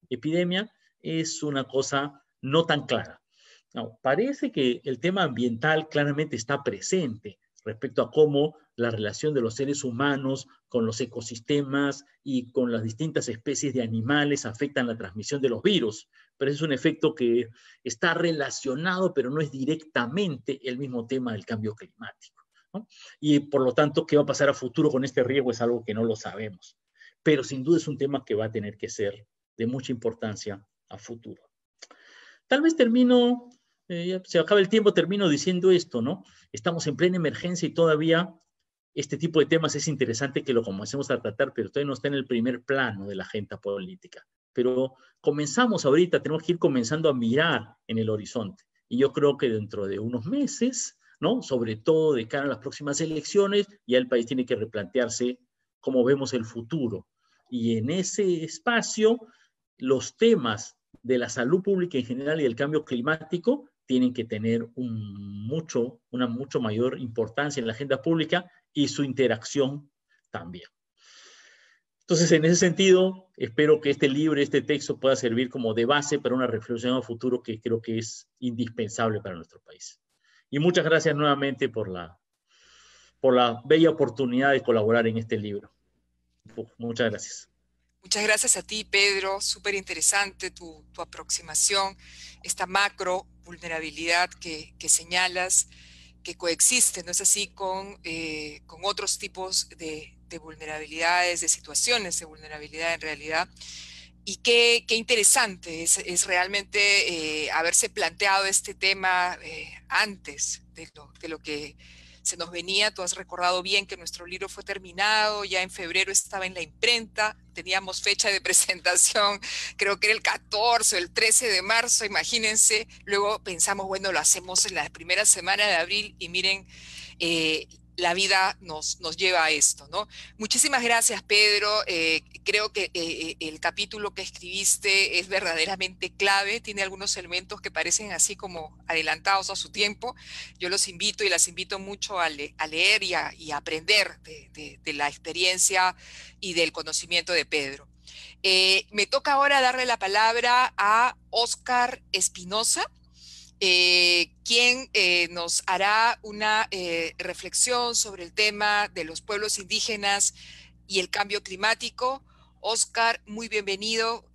epidemia? Es una cosa no tan clara. No, parece que el tema ambiental claramente está presente. respecto a cómo la relación de los seres humanos con los ecosistemas y con las distintas especies de animales afectan la transmisión de los virus. Pero es un efecto que está relacionado, pero no es directamente el mismo tema del cambio climático, ¿no? Y por lo tanto, ¿qué va a pasar a futuro con este riesgo? Es algo que no lo sabemos. Pero sin duda es un tema que va a tener que ser de mucha importancia a futuro. Tal vez termino, ya se acaba el tiempo, termino diciendo esto, ¿no? Estamos en plena emergencia y todavía este tipo de temas es interesante que lo comencemos a tratar, pero todavía no está en el primer plano de la agenda política. Pero comenzamos ahorita, tenemos que ir comenzando a mirar en el horizonte. Y yo creo que dentro de unos meses, ¿no? Sobre todo de cara a las próximas elecciones, ya el país tiene que replantearse cómo vemos el futuro. Y en ese espacio, los temas de la salud pública en general y del cambio climático tienen que tener una mucho mayor importancia en la agenda pública y su interacción también. Entonces, en ese sentido, espero que este libro, este texto pueda servir como de base para una reflexión a futuro que creo que es indispensable para nuestro país. Y muchas gracias nuevamente por la bella oportunidad de colaborar en este libro. Muchas gracias. Muchas gracias a ti, Pedro. Súper interesante tu aproximación, esta macro vulnerabilidad que señalas, que coexiste, ¿no es así?, con otros tipos de vulnerabilidades, de situaciones de vulnerabilidad en realidad. Y qué interesante es realmente haberse planteado este tema antes de lo que se nos venía. Tú has recordado bien que nuestro libro fue terminado, ya en febrero estaba en la imprenta, teníamos fecha de presentación, creo que era el 14 o el 13 de marzo, imagínense. Luego pensamos, bueno, lo hacemos en la primera semana de abril y miren, la vida nos lleva a esto, ¿no? Muchísimas gracias, Pedro. Creo que el capítulo que escribiste es verdaderamente clave, tiene algunos elementos que parecen así como adelantados a su tiempo. Yo los invito y las invito mucho a leer y a aprender de la experiencia y del conocimiento de Pedro. Me toca ahora darle la palabra a Óscar Espinosa, quien nos hará una reflexión sobre el tema de los pueblos indígenas y el cambio climático. Óscar, muy bienvenido.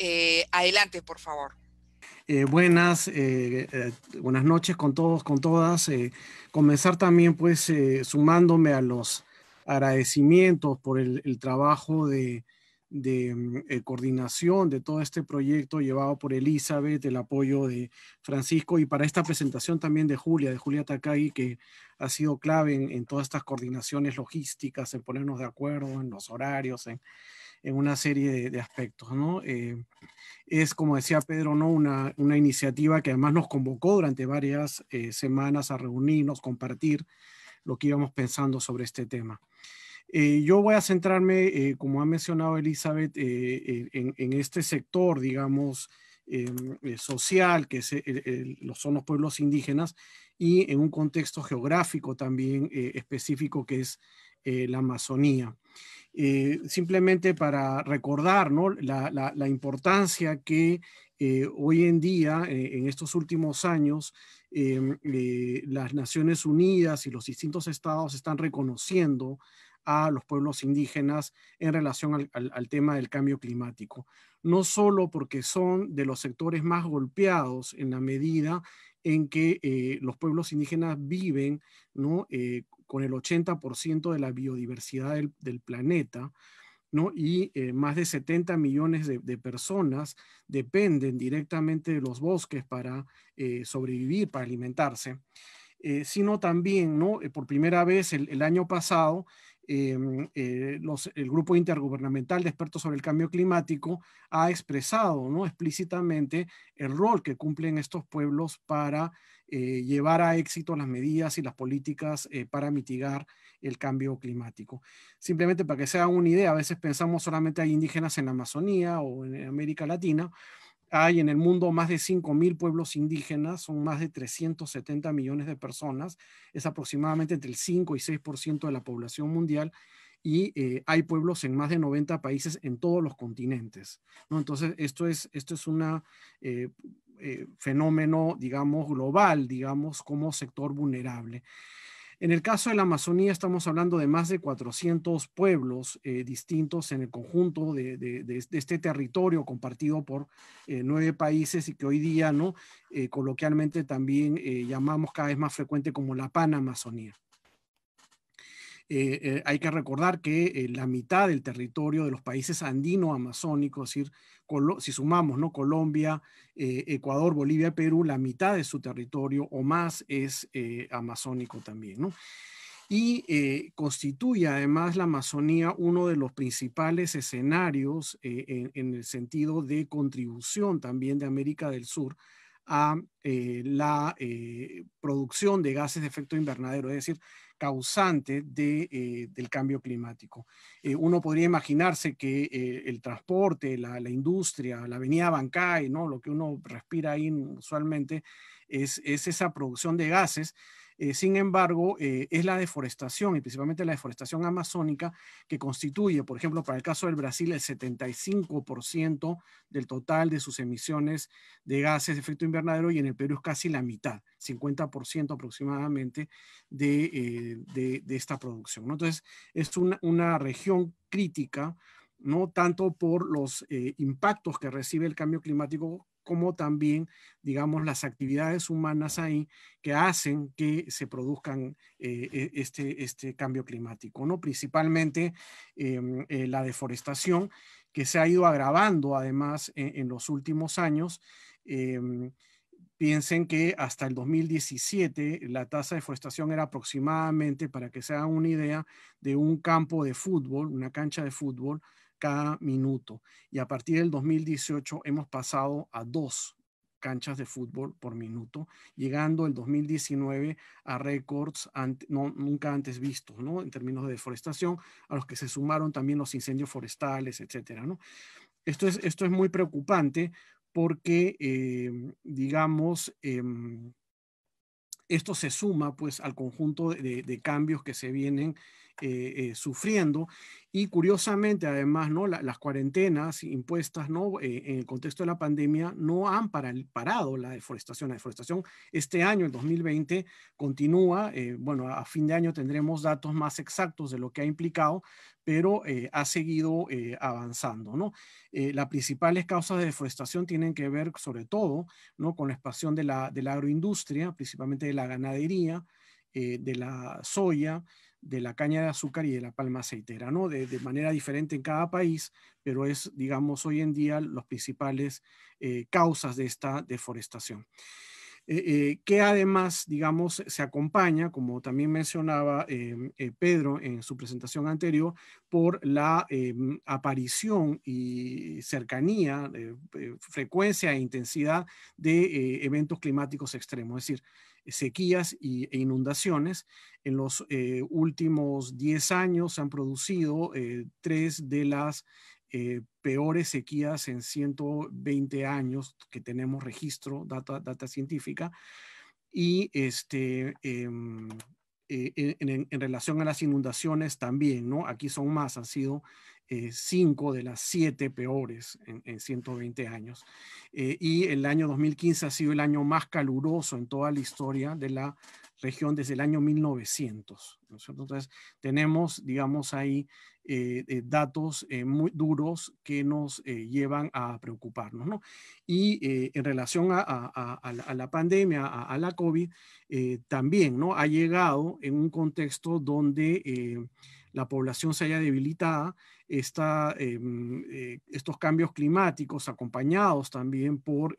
Adelante, por favor. Buenas noches con todos, con todas. Comenzar también pues sumándome a los agradecimientos por el trabajo de coordinación de todo este proyecto llevado por Elizabeth, el apoyo de Francisco y para esta presentación también de Julia Takagi, que ha sido clave en todas estas coordinaciones logísticas, en ponernos de acuerdo en los horarios, en una serie de aspectos, ¿no? Es, como decía Pedro, ¿no? una iniciativa que además nos convocó durante varias semanas a reunirnos, compartir lo que íbamos pensando sobre este tema. Yo voy a centrarme, como ha mencionado Elizabeth, en este sector, digamos, social, que son los pueblos indígenas, y en un contexto geográfico también específico, que es la Amazonía. Simplemente para recordar, ¿no? la importancia que hoy en día, en estos últimos años, las Naciones Unidas y los distintos estados están reconociendo a los pueblos indígenas en relación al tema del cambio climático. No solo porque son de los sectores más golpeados en la medida en que los pueblos indígenas viven, ¿no? Con el 80% de la biodiversidad del planeta, ¿no? Y más de 70 millones de personas dependen directamente de los bosques para sobrevivir, para alimentarse, sino también, ¿no? Por primera vez el año pasado, el Grupo Intergubernamental de Expertos sobre el Cambio Climático ha expresado, ¿no? explícitamente el rol que cumplen estos pueblos para llevar a éxito las medidas y las políticas para mitigar el cambio climático. Simplemente para que se hagan una idea, a veces pensamos solamente hay indígenas en la Amazonía o en América Latina. Hay en el mundo más de 5.000 pueblos indígenas, son más de 370 millones de personas, es aproximadamente entre el 5 y 6% de la población mundial, y hay pueblos en más de 90 países en todos los continentes, ¿no? Entonces, esto es un fenómeno, digamos, global, digamos, como sector vulnerable. En el caso de la Amazonía estamos hablando de más de 400 pueblos distintos en el conjunto de este territorio compartido por 9 países y que hoy día, ¿no? Coloquialmente también llamamos cada vez más frecuente como la Panamazonía. Hay que recordar que la mitad del territorio de los países andino-amazónicos, es decir, si sumamos, ¿no? Colombia, Ecuador, Bolivia, Perú, la mitad de su territorio o más es amazónico también, ¿no? Y constituye además la Amazonía uno de los principales escenarios en el sentido de contribución también de América del Sur a la producción de gases de efecto invernadero, es decir, causante del cambio climático. Uno podría imaginarse que el transporte, la industria, la avenida Bancay, ¿no? Lo que uno respira ahí usualmente es esa producción de gases. Sin embargo, es la deforestación y principalmente la deforestación amazónica que constituye, por ejemplo, para el caso del Brasil, el 75% del total de sus emisiones de gases de efecto invernadero y en el Perú es casi la mitad, 50% aproximadamente de esta producción, ¿no? Entonces, es una región crítica, no tanto por los impactos que recibe el cambio climático como también, digamos, las actividades humanas ahí que hacen que se produzcan este cambio climático, ¿no? Principalmente la deforestación que se ha ido agravando además en los últimos años. Piensen que hasta el 2017 la tasa de deforestación era aproximadamente, para que se hagan una idea, de un campo de fútbol, una cancha de fútbol, cada minuto. Y a partir del 2018 hemos pasado a 2 canchas de fútbol por minuto, llegando el 2019 a récords nunca antes vistos, ¿no? En términos de deforestación, a los que se sumaron también los incendios forestales, etcétera, ¿no? Esto es muy preocupante porque, digamos, esto se suma pues al conjunto de cambios que se vienen sufriendo y curiosamente además, ¿no? Las cuarentenas impuestas, ¿no? En el contexto de la pandemia no han parado la deforestación. La deforestación este año, el 2020, continúa. Bueno, a fin de año tendremos datos más exactos de lo que ha implicado, pero ha seguido avanzando, ¿no? Las principales causas de deforestación tienen que ver sobre todo, ¿no? Con la expansión de la agroindustria, principalmente de la ganadería, de la soya, de la caña de azúcar y de la palma aceitera, ¿no? De manera diferente en cada país, pero es, digamos, hoy en día los principales causas de esta deforestación. Que además, digamos, se acompaña, como también mencionaba Pedro en su presentación anterior, por la aparición y cercanía, frecuencia e intensidad de eventos climáticos extremos, es decir, sequías e inundaciones. En los últimos 10 años se han producido 3 de las peores sequías en 120 años que tenemos registro, data científica, y en relación a las inundaciones también, ¿no? Aquí son más, han sido 5 de las 7 peores en 120 años. Y el año 2015 ha sido el año más caluroso en toda la historia de la región desde el año 1900, ¿no es cierto? Entonces tenemos, digamos, ahí datos muy duros que nos llevan a preocuparnos, ¿no? Y en relación a la pandemia, a la COVID, también, ¿no? Ha llegado en un contexto donde la población se haya debilitada, estos cambios climáticos acompañados también por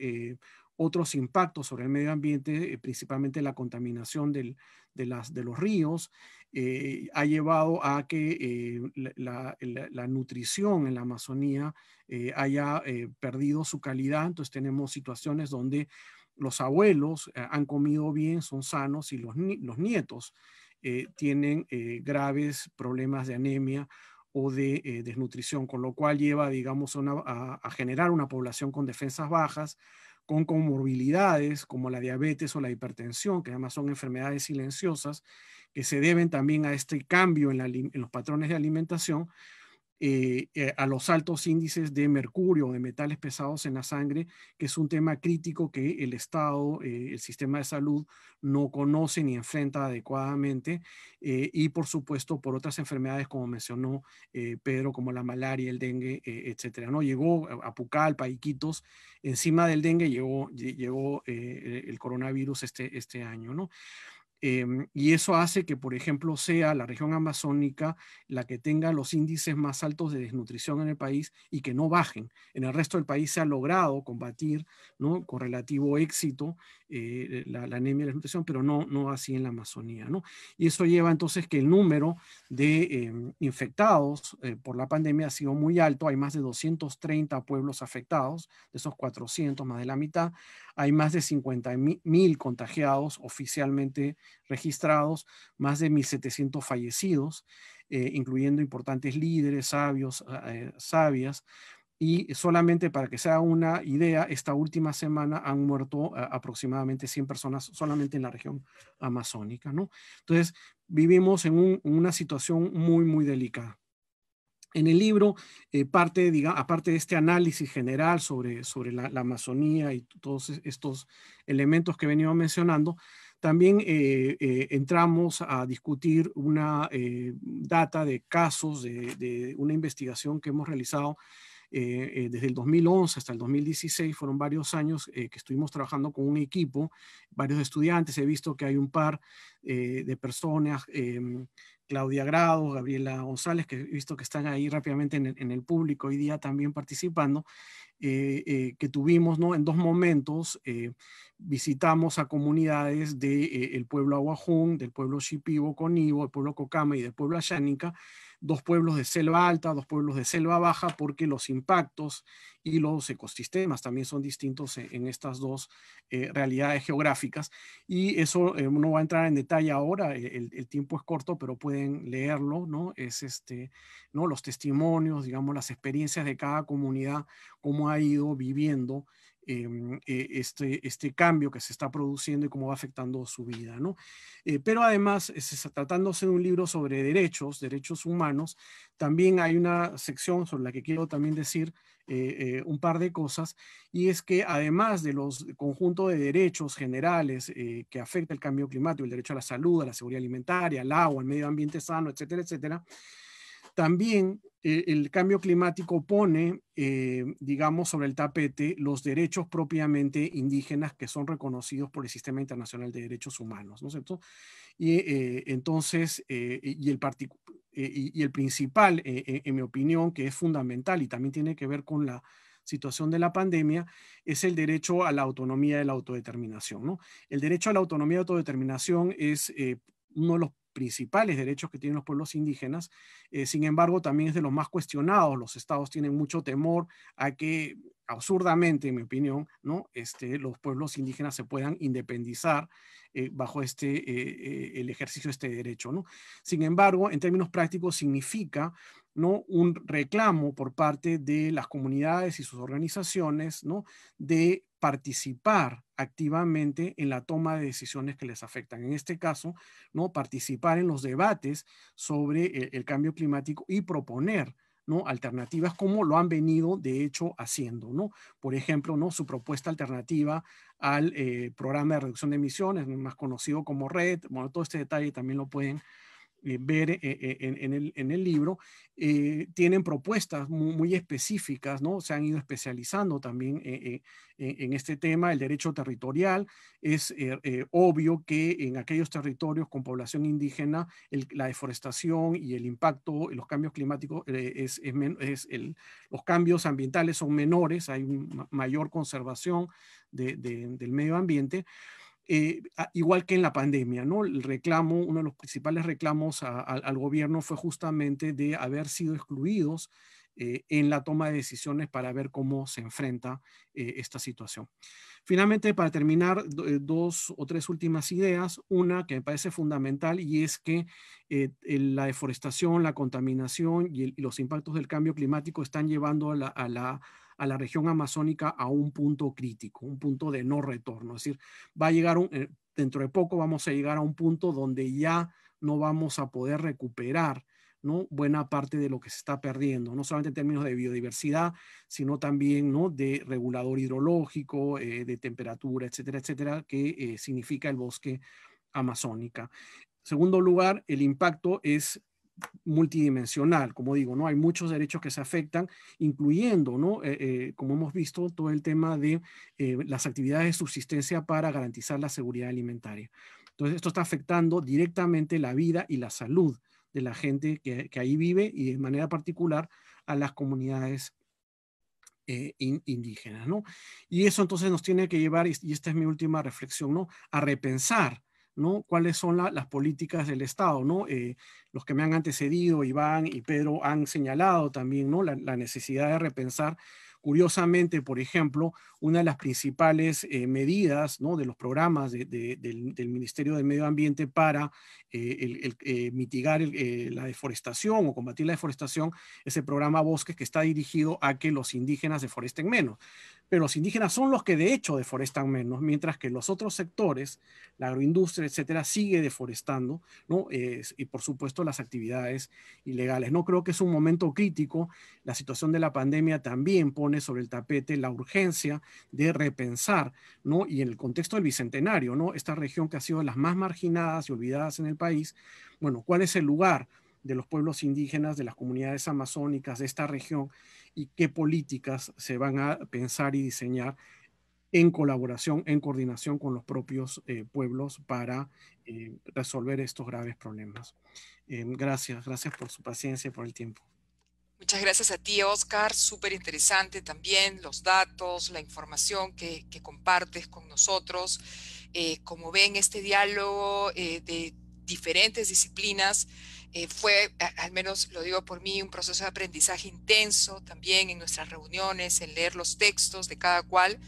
otros impactos sobre el medio ambiente, principalmente la contaminación de los ríos, ha llevado a que la nutrición en la Amazonía haya perdido su calidad. Entonces tenemos situaciones donde los abuelos han comido bien, son sanos y los nietos tienen graves problemas de anemia o de desnutrición, con lo cual lleva, digamos, a generar una población con defensas bajas, con comorbilidades como la diabetes o la hipertensión, que además son enfermedades silenciosas, que se deben también a este cambio en los patrones de alimentación a los altos índices de mercurio, de metales pesados en la sangre, que es un tema crítico que el Estado, el sistema de salud, no conoce ni enfrenta adecuadamente, y por supuesto por otras enfermedades como mencionó Pedro, como la malaria, el dengue, etcétera, ¿no? Llegó a Pucallpa, Iquitos, encima del dengue llegó el coronavirus este año, ¿no? Y eso hace que, por ejemplo, sea la región amazónica la que tenga los índices más altos de desnutrición en el país y que no bajen. En el resto del país se ha logrado combatir, ¿no?, con relativo éxito la anemia y la desnutrición, pero no así en la Amazonía, ¿no? Y eso lleva entonces que el número de infectados por la pandemia ha sido muy alto. Hay más de 230 pueblos afectados, de esos 400, más de la mitad. Hay más de 50.000 contagiados oficialmente registrados, más de 1.700 fallecidos, incluyendo importantes líderes, sabios, sabias. Y solamente para que se haga una idea, esta última semana han muerto aproximadamente 100 personas solamente en la región amazónica, ¿no? Entonces, vivimos en una situación muy, muy delicada. En el libro, aparte de este análisis general sobre la Amazonía y todos estos elementos que venimos mencionando, también entramos a discutir una data de casos de una investigación que hemos realizado desde el 2011 hasta el 2016. Fueron varios años que estuvimos trabajando con un equipo, varios estudiantes. He visto que hay un par de personas, Claudia Grado, Gabriela González, que he visto que están ahí rápidamente en el público hoy día también participando, que tuvimos, ¿no?, en dos momentos. Visitamos a comunidades del pueblo Aguajún, del pueblo Shipibo Conibo, del pueblo Cocama y del pueblo Ashánica, dos pueblos de selva alta, dos pueblos de selva baja, porque los impactos y los ecosistemas también son distintos en estas dos realidades geográficas. Y eso no va a entrar en detalle ahora, el tiempo es corto, pero pueden leerlo, ¿no? ¿no?, los testimonios, digamos, las experiencias de cada comunidad, cómo ha ido viviendo este cambio que se está produciendo y cómo va afectando su vida, ¿no? Pero además, tratándose de un libro sobre derechos humanos, también hay una sección sobre la que quiero también decir un par de cosas, y es que además de los conjuntos de derechos generales que afecta el cambio climático, el derecho a la salud, a la seguridad alimentaria, al agua, al medio ambiente sano, etcétera, etcétera, también el cambio climático pone, digamos, sobre el tapete los derechos propiamente indígenas que son reconocidos por el Sistema Internacional de Derechos Humanos, ¿no es cierto? Y entonces, y el principal, en mi opinión, que es fundamental y también tiene que ver con la situación de la pandemia, es el derecho a la autonomía y la autodeterminación, ¿no? El derecho a la autonomía y autodeterminación es uno de los principales derechos que tienen los pueblos indígenas. Sin embargo, también es de los más cuestionados. Los estados tienen mucho temor a que, absurdamente, en mi opinión, ¿no?, los pueblos indígenas se puedan independizar bajo el ejercicio de este derecho, ¿no? Sin embargo, en términos prácticos significa, ¿no?, un reclamo por parte de las comunidades y sus organizaciones, ¿no?, de participar activamente en la toma de decisiones que les afectan. En este caso, ¿no?, participar en los debates sobre el cambio climático y proponer, ¿no?, alternativas, como lo han venido de hecho haciendo, ¿no? Por ejemplo, ¿no?, su propuesta alternativa al programa de reducción de emisiones, más conocido como RED. Bueno, todo este detalle también lo pueden ver en el libro. Tienen propuestas muy específicas, ¿no? Se han ido especializando también en este tema. El derecho territorial es obvio que en aquellos territorios con población indígena la deforestación y el impacto, los cambios climáticos, los cambios ambientales son menores, hay una mayor conservación del medio ambiente. Igual que en la pandemia, ¿no? El reclamo, uno de los principales reclamos al gobierno fue justamente de haber sido excluidos en la toma de decisiones para ver cómo se enfrenta esta situación. Finalmente, para terminar, dos o tres últimas ideas. Una que me parece fundamental, y es que la deforestación, la contaminación y los impactos del cambio climático están llevando a la región amazónica a un punto crítico, un punto de no retorno. Es decir, va a llegar dentro de poco vamos a llegar a un punto donde ya no vamos a poder recuperar, ¿no?, buena parte de lo que se está perdiendo, no solamente en términos de biodiversidad, sino también, ¿no?, de regulador hidrológico, de temperatura, etcétera, etcétera, que significa el bosque amazónica. Segundo lugar, el impacto es multidimensional, como digo, ¿no? Hay muchos derechos que se afectan, incluyendo, ¿no?, como hemos visto, todo el tema de las actividades de subsistencia para garantizar la seguridad alimentaria. Entonces, esto está afectando directamente la vida y la salud de la gente que ahí vive y de manera particular a las comunidades indígenas, ¿no? Y eso entonces nos tiene que llevar, y esta es mi última reflexión, ¿no?, a repensar, ¿no?, cuáles son las políticas del Estado, ¿no? Los que me han antecedido, Iván y Pedro, han señalado también, ¿no?, la necesidad de repensar. Curiosamente, por ejemplo, una de las principales medidas, ¿no?, de los programas del Ministerio del Medio Ambiente para mitigar la deforestación o combatir la deforestación es el programa Bosques, que está dirigido a que los indígenas deforesten menos. Pero los indígenas son los que de hecho deforestan menos, mientras que los otros sectores, la agroindustria, etcétera, sigue deforestando, ¿no? Y por supuesto las actividades ilegales. No creo que es un momento crítico. La situación de la pandemia también pone sobre el tapete la urgencia de repensar, ¿no? Y en el contexto del Bicentenario, ¿no?, esta región que ha sido de las más marginadas y olvidadas en el país, bueno, ¿cuál es el lugar de los pueblos indígenas, de las comunidades amazónicas de esta región, y qué políticas se van a pensar y diseñar en colaboración, en coordinación con los propios pueblos para resolver estos graves problemas? Gracias por su paciencia y por el tiempo. Muchas gracias a ti, Oscar. Súper interesante también los datos, la información que compartes con nosotros. Como ven, este diálogo de diferentes disciplinas fue, al menos lo digo por mí, un proceso de aprendizaje intenso también en nuestras reuniones, en leer los textos de cada cual,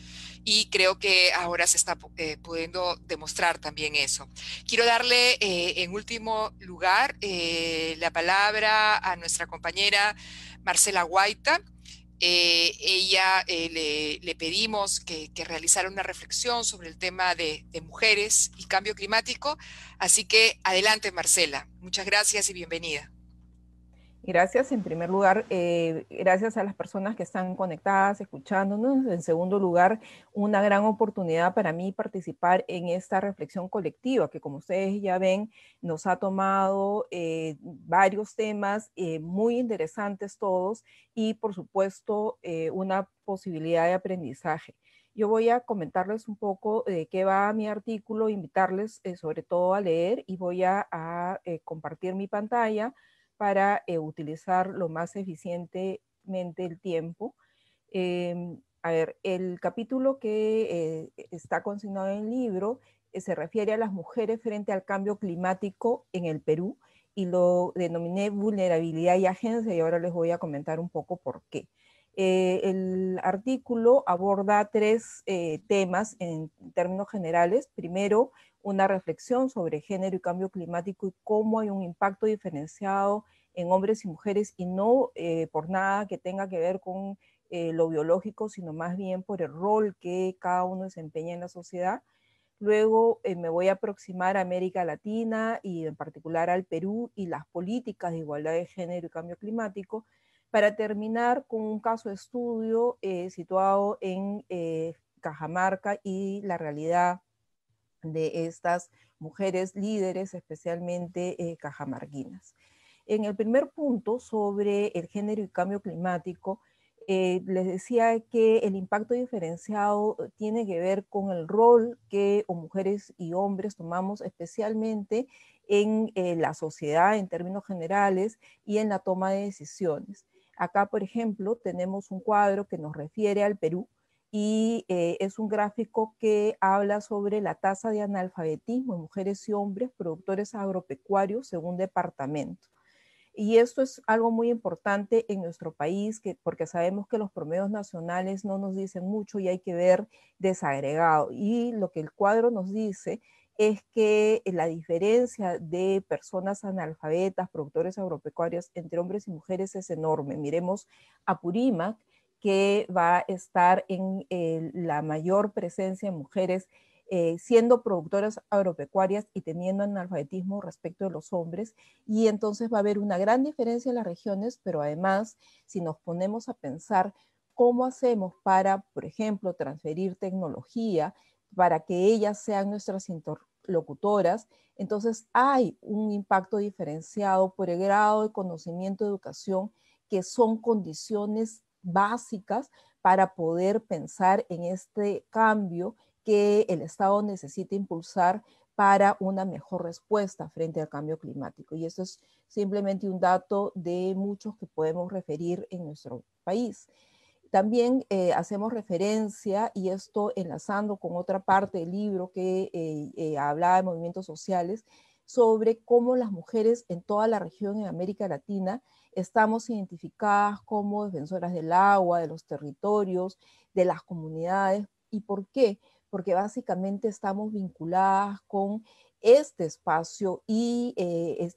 y creo que ahora se está pudiendo demostrar también eso. Quiero darle en último lugar la palabra a nuestra compañera Marcela Guaita. Ella le pedimos que realizara una reflexión sobre el tema de mujeres y cambio climático, así que adelante, Marcela. Muchas gracias y bienvenida. Gracias, en primer lugar, gracias a las personas que están conectadas, escuchándonos. En segundo lugar, una gran oportunidad para mí participar en esta reflexión colectiva, que como ustedes ya ven, nos ha tomado varios temas muy interesantes todos y por supuesto una posibilidad de aprendizaje. Yo voy a comentarles un poco de qué va mi artículo, invitarles sobre todo a leer, y voy a compartir mi pantalla para utilizar lo más eficientemente el tiempo. A ver, el capítulo que está consignado en el libro se refiere a las mujeres frente al cambio climático en el Perú, y lo denominé vulnerabilidad y agencia, y ahora les voy a comentar un poco por qué. El artículo aborda tres temas en términos generales. Primero, una reflexión sobre género y cambio climático y cómo hay un impacto diferenciado en hombres y mujeres, y no por nada que tenga que ver con lo biológico, sino más bien por el rol que cada uno desempeña en la sociedad. Luego me voy a aproximar a América Latina y en particular al Perú y las políticas de igualdad de género y cambio climático, para terminar con un caso de estudio situado en Cajamarca y la realidad de estas mujeres líderes, especialmente cajamarquinas. En el primer punto, sobre el género y cambio climático, les decía que el impacto diferenciado tiene que ver con el rol que mujeres y hombres tomamos, especialmente en la sociedad en términos generales y en la toma de decisiones. Acá, por ejemplo, tenemos un cuadro que nos refiere al Perú, y es un gráfico que habla sobre la tasa de analfabetismo en mujeres y hombres productores agropecuarios según departamento. Y esto es algo muy importante en nuestro país, porque sabemos que los promedios nacionales no nos dicen mucho y hay que ver desagregado. Y lo que el cuadro nos dice es que la diferencia de personas analfabetas, productores agropecuarios, entre hombres y mujeres es enorme. Miremos Apurímac, que va a estar en la mayor presencia de mujeres siendo productoras agropecuarias y teniendo analfabetismo respecto de los hombres, y entonces va a haber una gran diferencia en las regiones, pero además, si nos ponemos a pensar cómo hacemos para, por ejemplo, transferir tecnología, para que ellas sean nuestras interlocutoras, entonces hay un impacto diferenciado por el grado de conocimiento de educación, que son condiciones básicas para poder pensar en este cambio que el Estado necesita impulsar para una mejor respuesta frente al cambio climático. Y eso es simplemente un dato de muchos que podemos referir en nuestro país. También hacemos referencia, y esto enlazando con otra parte del libro que hablaba de movimientos sociales, sobre cómo las mujeres en toda la región en América Latina estamos identificadas como defensoras del agua, de los territorios, de las comunidades. ¿Y por qué? Porque básicamente estamos vinculadas con este espacio y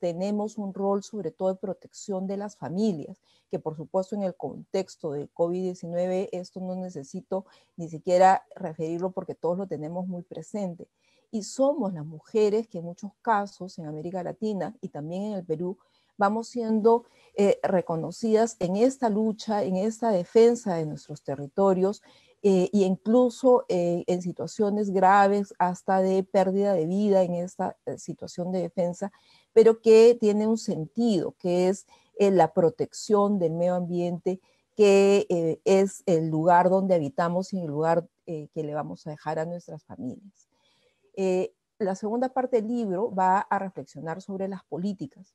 tenemos un rol sobre todo de protección de las familias, que por supuesto en el contexto del COVID-19 esto no necesito ni siquiera referirlo porque todos lo tenemos muy presente. Y somos las mujeres que en muchos casos en América Latina y también en el Perú vamos siendo reconocidas en esta lucha, en esta defensa de nuestros territorios, e incluso en situaciones graves hasta de pérdida de vida en esta situación de defensa, pero que tiene un sentido, que es la protección del medio ambiente, que es el lugar donde habitamos y el lugar que le vamos a dejar a nuestras familias. La segunda parte del libro va a reflexionar sobre las políticas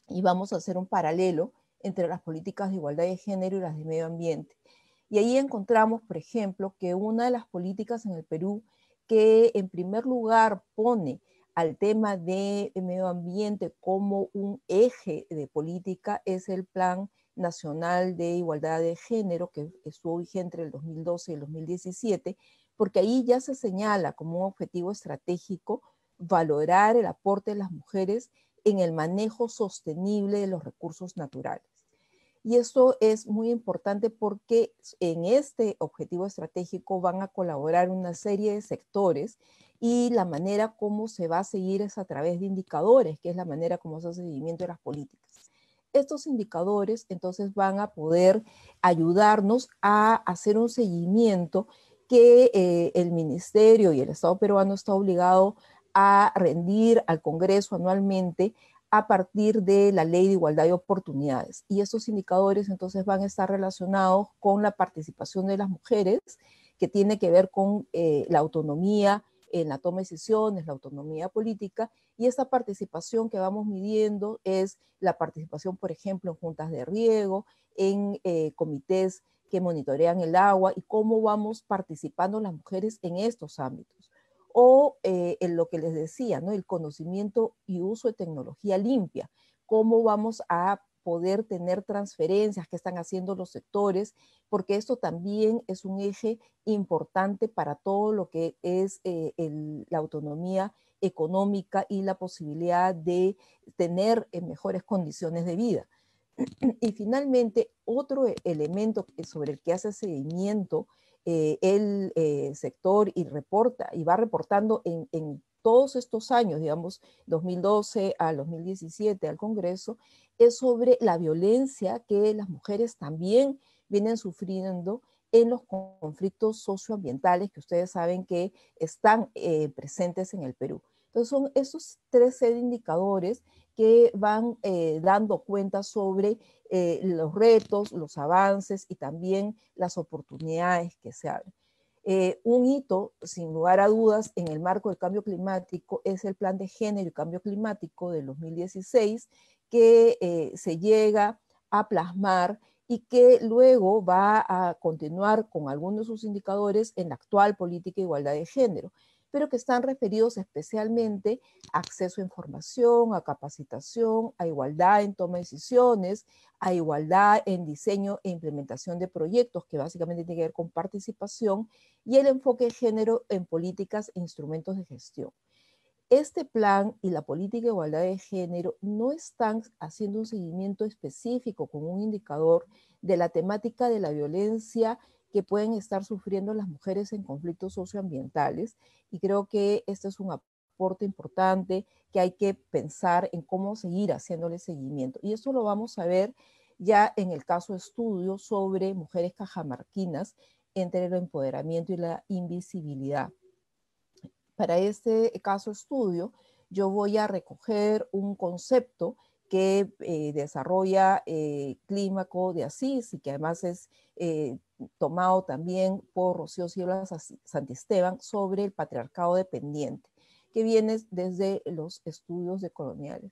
y vamos a hacer un paralelo entre las políticas de igualdad de género y las de medio ambiente. Y ahí encontramos, por ejemplo, que una de las políticas en el Perú que en primer lugar pone al tema de medio ambiente como un eje de política es el Plan Nacional de Igualdad de Género, que estuvo vigente entre el 2012 y el 2017, porque ahí ya se señala como un objetivo estratégico valorar el aporte de las mujeres en el manejo sostenible de los recursos naturales. Y esto es muy importante porque en este objetivo estratégico van a colaborar una serie de sectores y la manera como se va a seguir es a través de indicadores, que es la manera como se hace seguimiento de las políticas. Estos indicadores entonces van a poder ayudarnos a hacer un seguimiento que el Ministerio y el Estado peruano está obligado a rendir al Congreso anualmente a partir de la Ley de Igualdad de Oportunidades. Y estos indicadores entonces van a estar relacionados con la participación de las mujeres, que tiene que ver con la autonomía en la toma de decisiones, la autonomía política, y esta participación que vamos midiendo es la participación, por ejemplo, en juntas de riego, en comités que monitorean el agua y cómo vamos participando las mujeres en estos ámbitos. O en lo que les decía, ¿no? El conocimiento y uso de tecnología limpia, cómo vamos a poder tener transferencias que están haciendo los sectores, porque esto también es un eje importante para todo lo que es la autonomía económica y la posibilidad de tener mejores condiciones de vida. Y finalmente, otro elemento sobre el que hace seguimiento el sector y reporta, y va reportando en todos estos años, digamos, 2012 al 2017 al Congreso, es sobre la violencia que las mujeres también vienen sufriendo en los conflictos socioambientales que ustedes saben que están presentes en el Perú. Entonces son esos tres indicadores que van dando cuenta sobre los retos, los avances y también las oportunidades que se abren. Un hito, sin lugar a dudas, en el marco del cambio climático es el Plan de Género y Cambio Climático del 2016, que se llega a plasmar y que luego va a continuar con algunos de sus indicadores en la actual política de igualdad de género, pero que están referidos especialmente a acceso a información, a capacitación, a igualdad en toma de decisiones, a igualdad en diseño e implementación de proyectos, que básicamente tiene que ver con participación, y el enfoque de género en políticas e instrumentos de gestión. Este plan y la política de igualdad de género no están haciendo un seguimiento específico con un indicador de la temática de la violencia que pueden estar sufriendo las mujeres en conflictos socioambientales, y creo que este es un aporte importante que hay que pensar en cómo seguir haciéndole seguimiento. Y esto lo vamos a ver ya en el caso estudio sobre mujeres cajamarquinas entre el empoderamiento y la invisibilidad. Para este caso estudio, yo voy a recoger un concepto que desarrolla Clímaco de Asís y que además es tomado también por Rocío Silva Santisteban sobre el patriarcado dependiente, que viene desde los estudios decoloniales.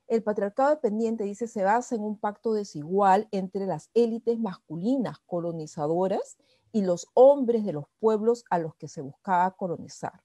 El patriarcado dependiente, dice, se basa en un pacto desigual entre las élites masculinas colonizadoras y los hombres de los pueblos a los que se buscaba colonizar.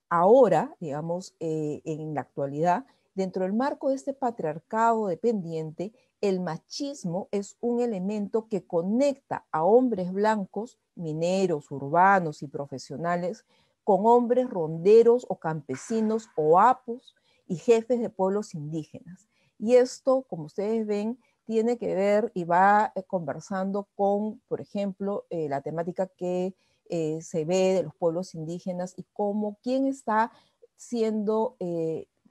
Ahora, digamos, en la actualidad, dentro del marco de este patriarcado dependiente, el machismo es un elemento que conecta a hombres blancos, mineros, urbanos y profesionales, con hombres ronderos o campesinos o apos y jefes de pueblos indígenas. Y esto, como ustedes ven, tiene que ver y va conversando con, por ejemplo, la temática que se ve de los pueblos indígenas y cómo, quién está siendo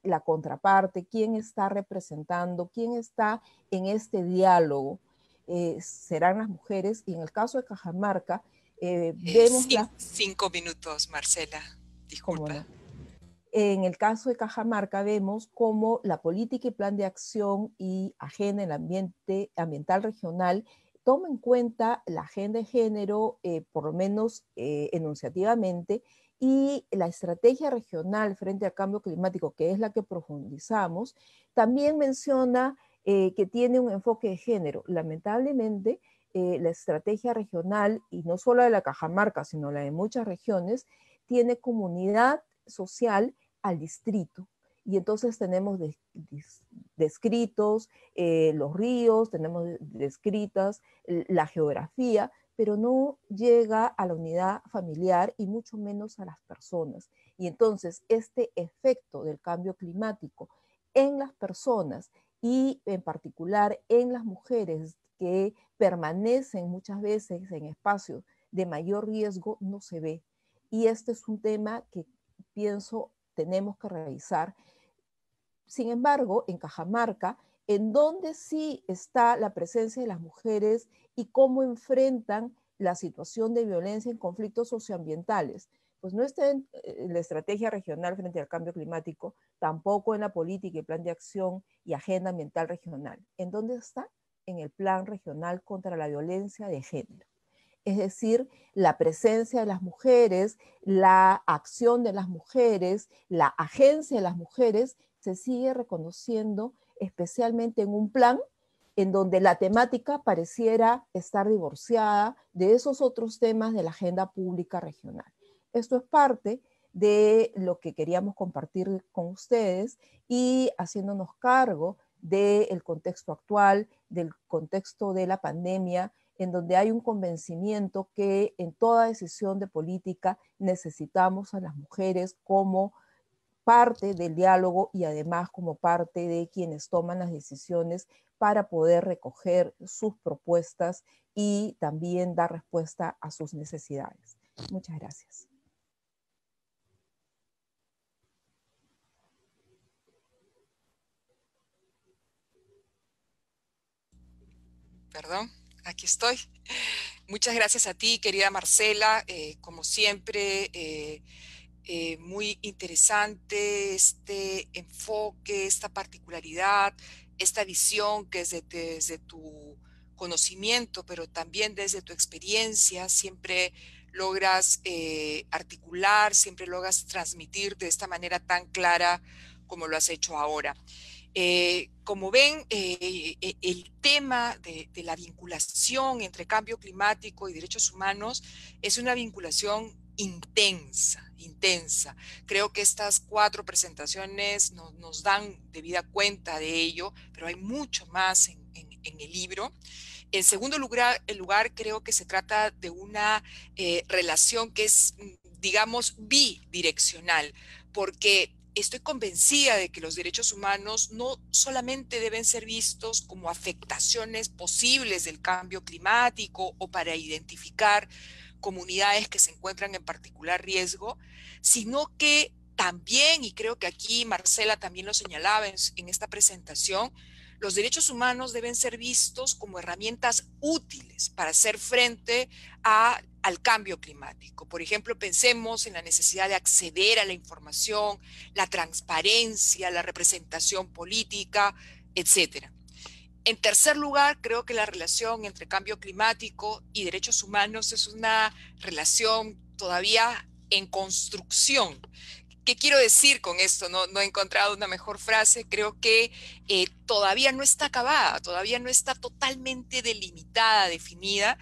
la contraparte, quién está representando, quién está en este diálogo. Serán las mujeres, y en el caso de Cajamarca, vemos 5 minutos, Marcela, disculpa. No. En el caso de Cajamarca vemos cómo la política y plan de acción y agenda en el ambiental regional toma en cuenta la agenda de género, por lo menos enunciativamente, y la estrategia regional frente al cambio climático, que es la que profundizamos, también menciona que tiene un enfoque de género. Lamentablemente, la estrategia regional, y no solo de la Cajamarca, sino la de muchas regiones, tiene comunidad social al distrito. Y entonces tenemos descritos los ríos, tenemos descritas la geografía, pero no llega a la unidad familiar y mucho menos a las personas. Y entonces este efecto del cambio climático en las personas y en particular en las mujeres que permanecen muchas veces en espacios de mayor riesgo no se ve. Y este es un tema que pienso tenemos que revisar. Sin embargo, en Cajamarca, en donde sí está la presencia de las mujeres y cómo enfrentan la situación de violencia en conflictos socioambientales, pues no está en la estrategia regional frente al cambio climático, tampoco en la política y plan de acción y agenda ambiental regional. ¿En dónde está? En el plan regional contra la violencia de género. Es decir, la presencia de las mujeres, la acción de las mujeres, la agencia de las mujeres se sigue reconociendo especialmente en un plan en donde la temática pareciera estar divorciada de esos otros temas de la agenda pública regional. Esto es parte de lo que queríamos compartir con ustedes y haciéndonos cargo del contexto actual, del contexto de la pandemia, en donde hay un convencimiento que en toda decisión de política necesitamos a las mujeres como parte del diálogo y además como parte de quienes toman las decisiones para poder recoger sus propuestas y también dar respuesta a sus necesidades. Muchas gracias. Perdón, aquí estoy. Muchas gracias a ti, querida Marcela. Como siempre, muy interesante este enfoque, esta particularidad, esta visión que es desde tu conocimiento, pero también desde tu experiencia, siempre logras articular, siempre logras transmitir de esta manera tan clara como lo has hecho ahora. Como ven, el tema de la vinculación entre cambio climático y derechos humanos es una vinculación intensa, intensa. Creo que estas 4 presentaciones nos dan debida cuenta de ello, pero hay mucho más en el libro. En segundo lugar, creo que se trata de una relación que es, digamos, bidireccional, porque estoy convencida de que los derechos humanos no solamente deben ser vistos como afectaciones posibles del cambio climático o para identificar comunidades que se encuentran en particular riesgo, sino que también, y creo que aquí Marcela también lo señalaba en esta presentación, los derechos humanos deben ser vistos como herramientas útiles para hacer frente al cambio climático. Por ejemplo, pensemos en la necesidad de acceder a la información, la transparencia, la representación política, etcétera. En tercer lugar, creo que la relación entre cambio climático y derechos humanos es una relación todavía en construcción. ¿Qué quiero decir con esto? No he encontrado una mejor frase. Creo que todavía no está acabada, todavía no está totalmente delimitada, definida,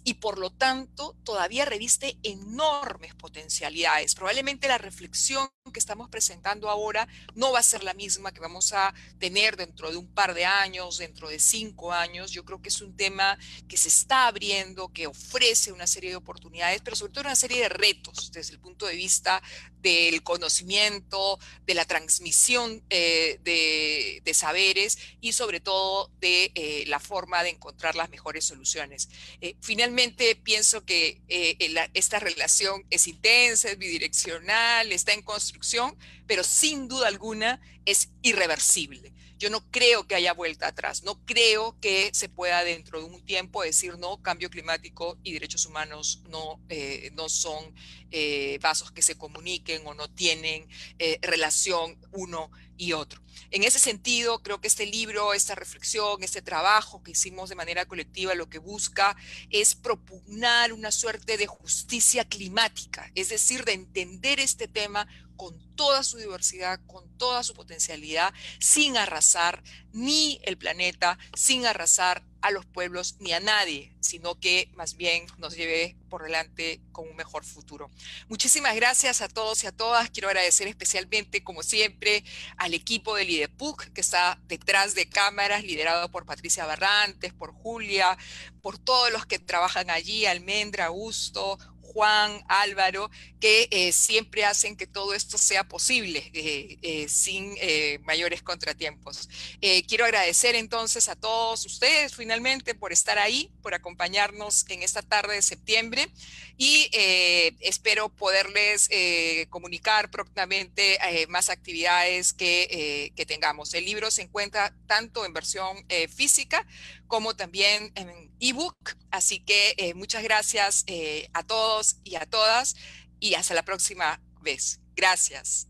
y por lo tanto todavía reviste enormes potencialidades. Probablemente la reflexión que estamos presentando ahora no va a ser la misma que vamos a tener dentro de un par de años, dentro de 5 años. Yo creo que es un tema que se está abriendo, que ofrece una serie de oportunidades, pero sobre todo una serie de retos desde el punto de vista del conocimiento, de la transmisión de saberes y sobre todo de la forma de encontrar las mejores soluciones. Finalmente pienso que esta relación es intensa, es bidireccional, está en construcción, pero sin duda alguna es irreversible. Yo no creo que haya vuelta atrás, no creo que se pueda dentro de un tiempo decir no, cambio climático y derechos humanos no son vasos que se comuniquen o no tienen relación uno y otro. En ese sentido, creo que este libro, esta reflexión, este trabajo que hicimos de manera colectiva, lo que busca es propugnar una suerte de justicia climática, es decir, de entender este tema con toda su diversidad, con toda su potencialidad, sin arrasar ni el planeta, sin arrasar a los pueblos ni a nadie, sino que más bien nos lleve por delante con un mejor futuro. Muchísimas gracias a todos y a todas. Quiero agradecer especialmente, como siempre, al equipo del IDEPUC que está detrás de cámaras, liderado por Patricia Barrantes, por Julia, por todos los que trabajan allí, Almendra, Augusto, Juan, Álvaro, que siempre hacen que todo esto sea posible sin mayores contratiempos. Quiero agradecer entonces a todos ustedes finalmente por estar ahí, por acompañarnos en esta tarde de septiembre y espero poderles comunicar prontamente más actividades que tengamos. El libro se encuentra tanto en versión física como también en ebook, así que muchas gracias a todos y a todas y hasta la próxima vez. Gracias.